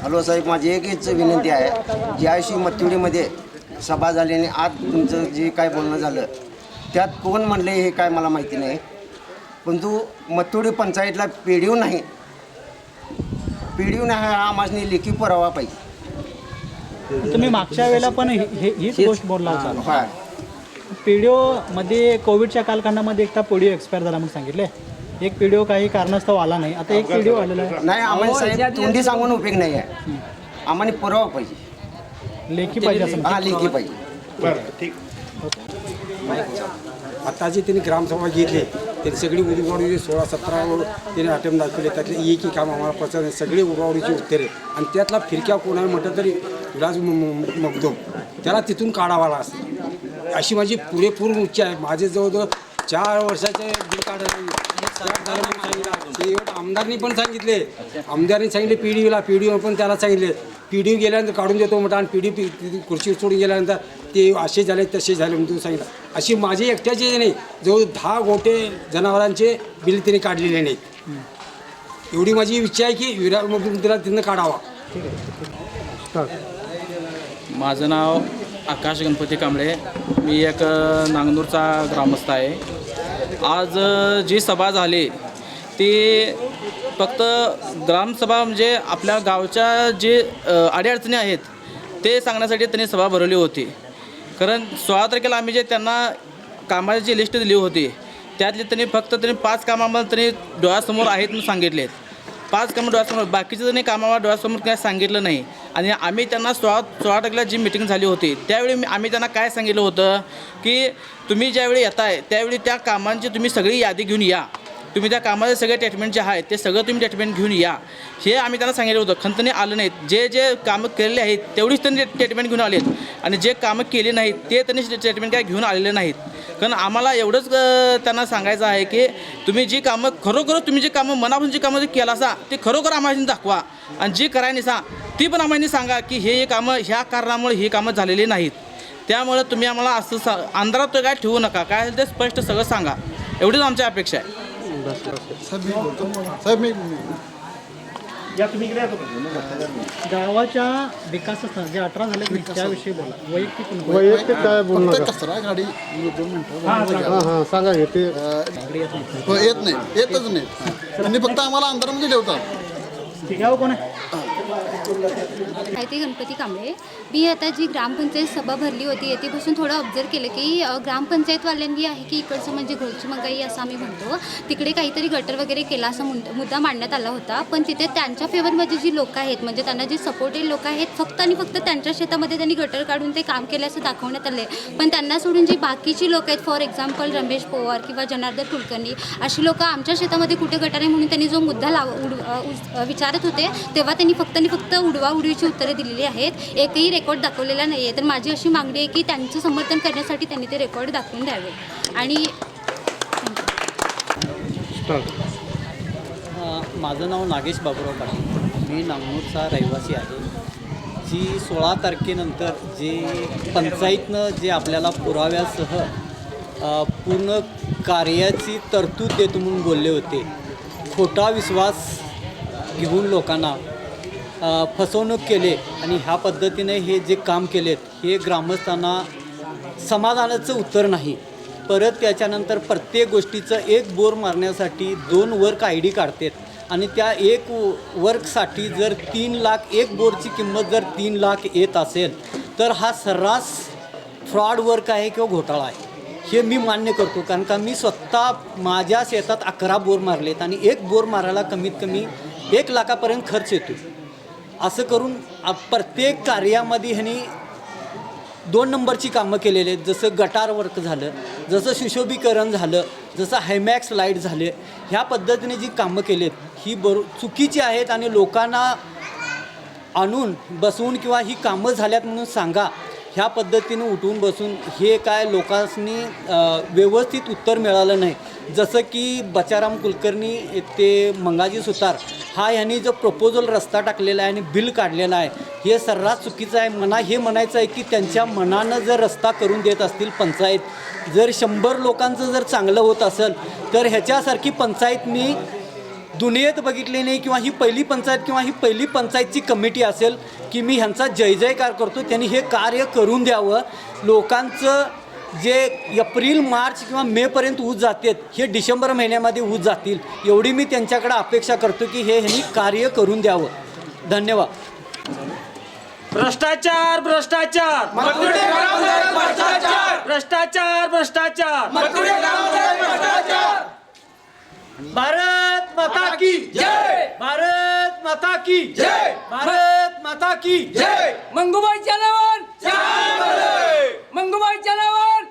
हॅलो साहेब, माझी एकच विनंती आहे. ज्या दिवशी मत्तिवडीमध्ये सभा झाली आणि आज तुमचं जे काय बोलणं झालं त्यात कोण म्हणले हे काय मला माहिती नाही. परंतु मत्तिवडी पंचायतला PDO नाही हा आम्हाला लेखी पुरावा पाहिजे. तुम्ही मागच्या वेळेला पण हीच गोष्ट बोलला होता. PDO मध्ये कोविडच्या कालखंडामध्ये एकदा PDO एक्सपायर झाला म्हणून सांगितले. एक PDO काही कारणास्तव आला नाही. आता एक PDO आलेला आहे. नाही, आम्हाला साहेब तोंडी सांगून उपयोग नाही आहे. आम्हाला पुरावा पाहिजे, लेखी पाहिजे. हा, लेखी पाहिजे. बरं, ठीक. आता जे त्यांनी ग्रामसभा घेतली त्यांनी सगळी उडवाउडीची 16-17 त्यांनी अटेम्प्ट दाखवले. त्यातले एकही काम आम्हाला पसंत नाही. सगळी उडवाउडीची उत्तरे आणि त्यातला फिरक्या कोणा म्हटलं तरी विलास मगदूम त्याला तिथून काढावा असं अशी माझी पुरेपूर इच्छा आहे. माझे जवळजवळ 4 वर्षाचे बिल काढायला आमदारांनी पण सांगितले. आमदारांनी सांगितले PDO पण त्याला सांगितले PDO गेल्यानंतर काढून देतो म्हटलं. आणि PDO खुर्ची सोडून गेल्यानंतर ते असे झाले तसे झाले म्हणून सांगितलं. अशी माझे एकट्याचे नाही, जवळ 10 गोटे जनावरांचे बिल त्यांनी काढलेले नाहीत. एवढी माझी इच्छा आहे की विराट मगदूम त्याला तिथनं काढावा. माझं नाव आकाश गणपती कांबळे. मी एक नांगनूरचा ग्रामस्थ आहे. आज जी सभा झाली ती फक्त ग्रामसभा म्हणजे आपल्या गावच्या जे अडीअडचणी आहेत ते सांगण्यासाठी त्यांनी सभा भरवली होती. कारण 16 तारखेला आम्ही जे त्यांना कामाची लिस्ट दिली होती त्यातली त्यांनी 5 कामामध्ये त्यांनी डोळ्यासमोर आहेत म्हणून सांगितले. 5 कामं डोळ्यासमोर, बाकीचं त्यांनी कामाला डोळ्यासमोर काय सांगितलं नाही. आणि आम्ही त्यांना 16 तारखेला जी मिटिंग झाली होती त्यावेळी आम्ही त्यांना काय सांगितलं होतं की तुम्ही ज्यावेळी येताय त्यावेळी त्या कामांची तुम्ही सगळी यादी घेऊन या. तुम्ही त्या कामाचे सगळे ट्रीटमेंट जे आहे ते सगळं तुम्ही ट्रीटमेंट घेऊन या, हे आम्ही त्यांना सांगितलं होतं. खंतने आलं नाहीत. जे कामं केलेले आहेत तेवढीच त्यांनी ट्रीटमेंट घेऊन आलेत. आणि जे कामं केली नाहीत ते त्यांनी ट्रीटमेंट काय घेऊन आलेले नाहीत. कारण आम्हाला एवढंच त्यांना सांगायचं आहे की तुम्ही जी कामं खरोखर तुम्ही जी कामं मनापासून जी कामं केला असा ते खरोखर आम्हाला दाखवा. आणि जी करायला सा ती पण आम्हाला सांगा की हे कामं ह्या कारणामुळे ही कामं झालेली नाहीत. त्यामुळे तुम्ही आम्हाला असं अंधारात काय ठेवू नका, काय ते स्पष्ट सगळं सांगा. एवढीच आमची अपेक्षा आहे. गावाच्या विकासाचं जे 18 झाले त्याविषयी बोला. वैयक्तिक काय बोलणार कचरा गाडी सांगा ते येत नाही, येतच नाही. त्यांनी फक्त आम्हाला अंधारामध्ये ठेवतात. गाव कोण आहे? माहिती गणपती कांबळे. मी आता जी ग्रामपंचायत सभा भरली होती येथे बसून थोडं ऑब्झर्व केलं की ग्रामपंचायतवाल्यांनी आहे की इकडचं म्हणजे घरची मंगाई असं आम्ही म्हणतो तिकडे काहीतरी गटर वगैरे केला असा मुद्दा मांडण्यात आला होता. पण तिथे त्यांच्या फेवरमध्ये जी लोक आहेत म्हणजे त्यांना जे सपोर्टेड लोक आहेत फक्त आणि फक्त त्यांच्या शेतामध्ये त्यांनी गटर काढून ते काम केलं असं दाखवण्यात आलं आहे. पण त्यांना सोडून जी बाकीची लोक आहेत फॉर एक्झाम्पल रमेश पवार किंवा जनार्दन कुलकर्णी अशी लोक आमच्या शेतामध्ये कुठे गटर आहे म्हणून त्यांनी जो मुद्दा विचारत होते तेव्हा त्यांनी फक्त आणि फक्त उडवाउडवीची उत्तरे दिलेली आहेत. एकही रेकॉर्ड दाखवलेला नाही आहे. तर माझी अशी मागणी आहे की त्यांचं समर्थन करण्यासाठी त्यांनी ते रेकॉर्ड दाखवून द्यावे. आणि माझं नाव नागेश बाबुराव पाटील. मी नागनूरचा रहिवासी आहे. जी 16 तारखेनंतर जे पंचायतनं जे आपल्याला पुराव्यासह पूर्ण कार्याची तरतूद देतो म्हणून बोलले होते, खोटा विश्वास घेऊन लोकांना फसवणूक केले आणि ह्या पद्धतीने हे जे काम केलेत हे ग्रामस्थांना समाधानाचं उत्तर नाही. परत त्याच्यानंतर प्रत्येक गोष्टीचं एक बोर मारण्यासाठी 2 वर्क ID काढतात आणि त्या एक वर्कसाठी जर 3 लाख, एक बोरची किंमत जर 3 लाख येत असेल तर हा सर्रास फ्रॉड वर्क आहे किंवा घोटाळा आहे. हे मी मान्य करतो कारण का मी स्वतः माझ्या शेतात 11 बोर मारलेत आणि एक बोर मारायला कमीत कमी 1 लाखापर्यंत खर्च येतो. असं करून प्रत्येक कार्यामध्ये ह्यांनी 2 नंबरची कामं केलेली आहेत. जसं गटार वर्क झालं, जसं सुशोभीकरण झालं, जसं हायमॅक्स लाईट झाले, ह्या पद्धतीने जी कामं केली आहेत ही चुकीची आहेत. आणि लोकांना आणून बसवून किंवा ही कामं झाल्यात म्हणून सांगा ह्या पद्धतीने उठून बसून हे काय लोकांनी व्यवस्थित उत्तर मिळालं नाही. जसं की बचाराम कुलकर्णी ते मंगाजी सुतार हा ह्यांनी जो प्रपोजल रस्ता टाकलेला आहे आणि बिल काढलेलं आहे हे सर्रास चुकीचं आहे. हे म्हणायचं आहे की त्यांच्या मनानं जर रस्ता करून देत असतील पंचायत, जर 100 लोकांचं जर चांगलं होत असेल तर ह्याच्यासारखी पंचायत मी दुनियेत बघितली नाही किंवा ही पहिली पंचायत किंवा ही पहिली पंचायतची कमिटी असेल की मी ह्यांचा जय जयकार करतो. त्यांनी हे कार्य करून द्यावं. लोकांचं जे एप्रिल मार्च किंवा मेपर्यंत ऊस जातात हे डिसेंबर महिन्यामध्ये ऊस जातील एवढी मी त्यांच्याकडे अपेक्षा करतो की हे ह्यांनी कार्य करून द्यावं. धन्यवाद. भ्रष्टाचार भ्रष्टाचार भ्रष्टाचार भ्रष्टाचार भारत माता की जय. भारत माता की जय. भारत माता की जय. मंगूबाई जनावर मंगूबाई जनावर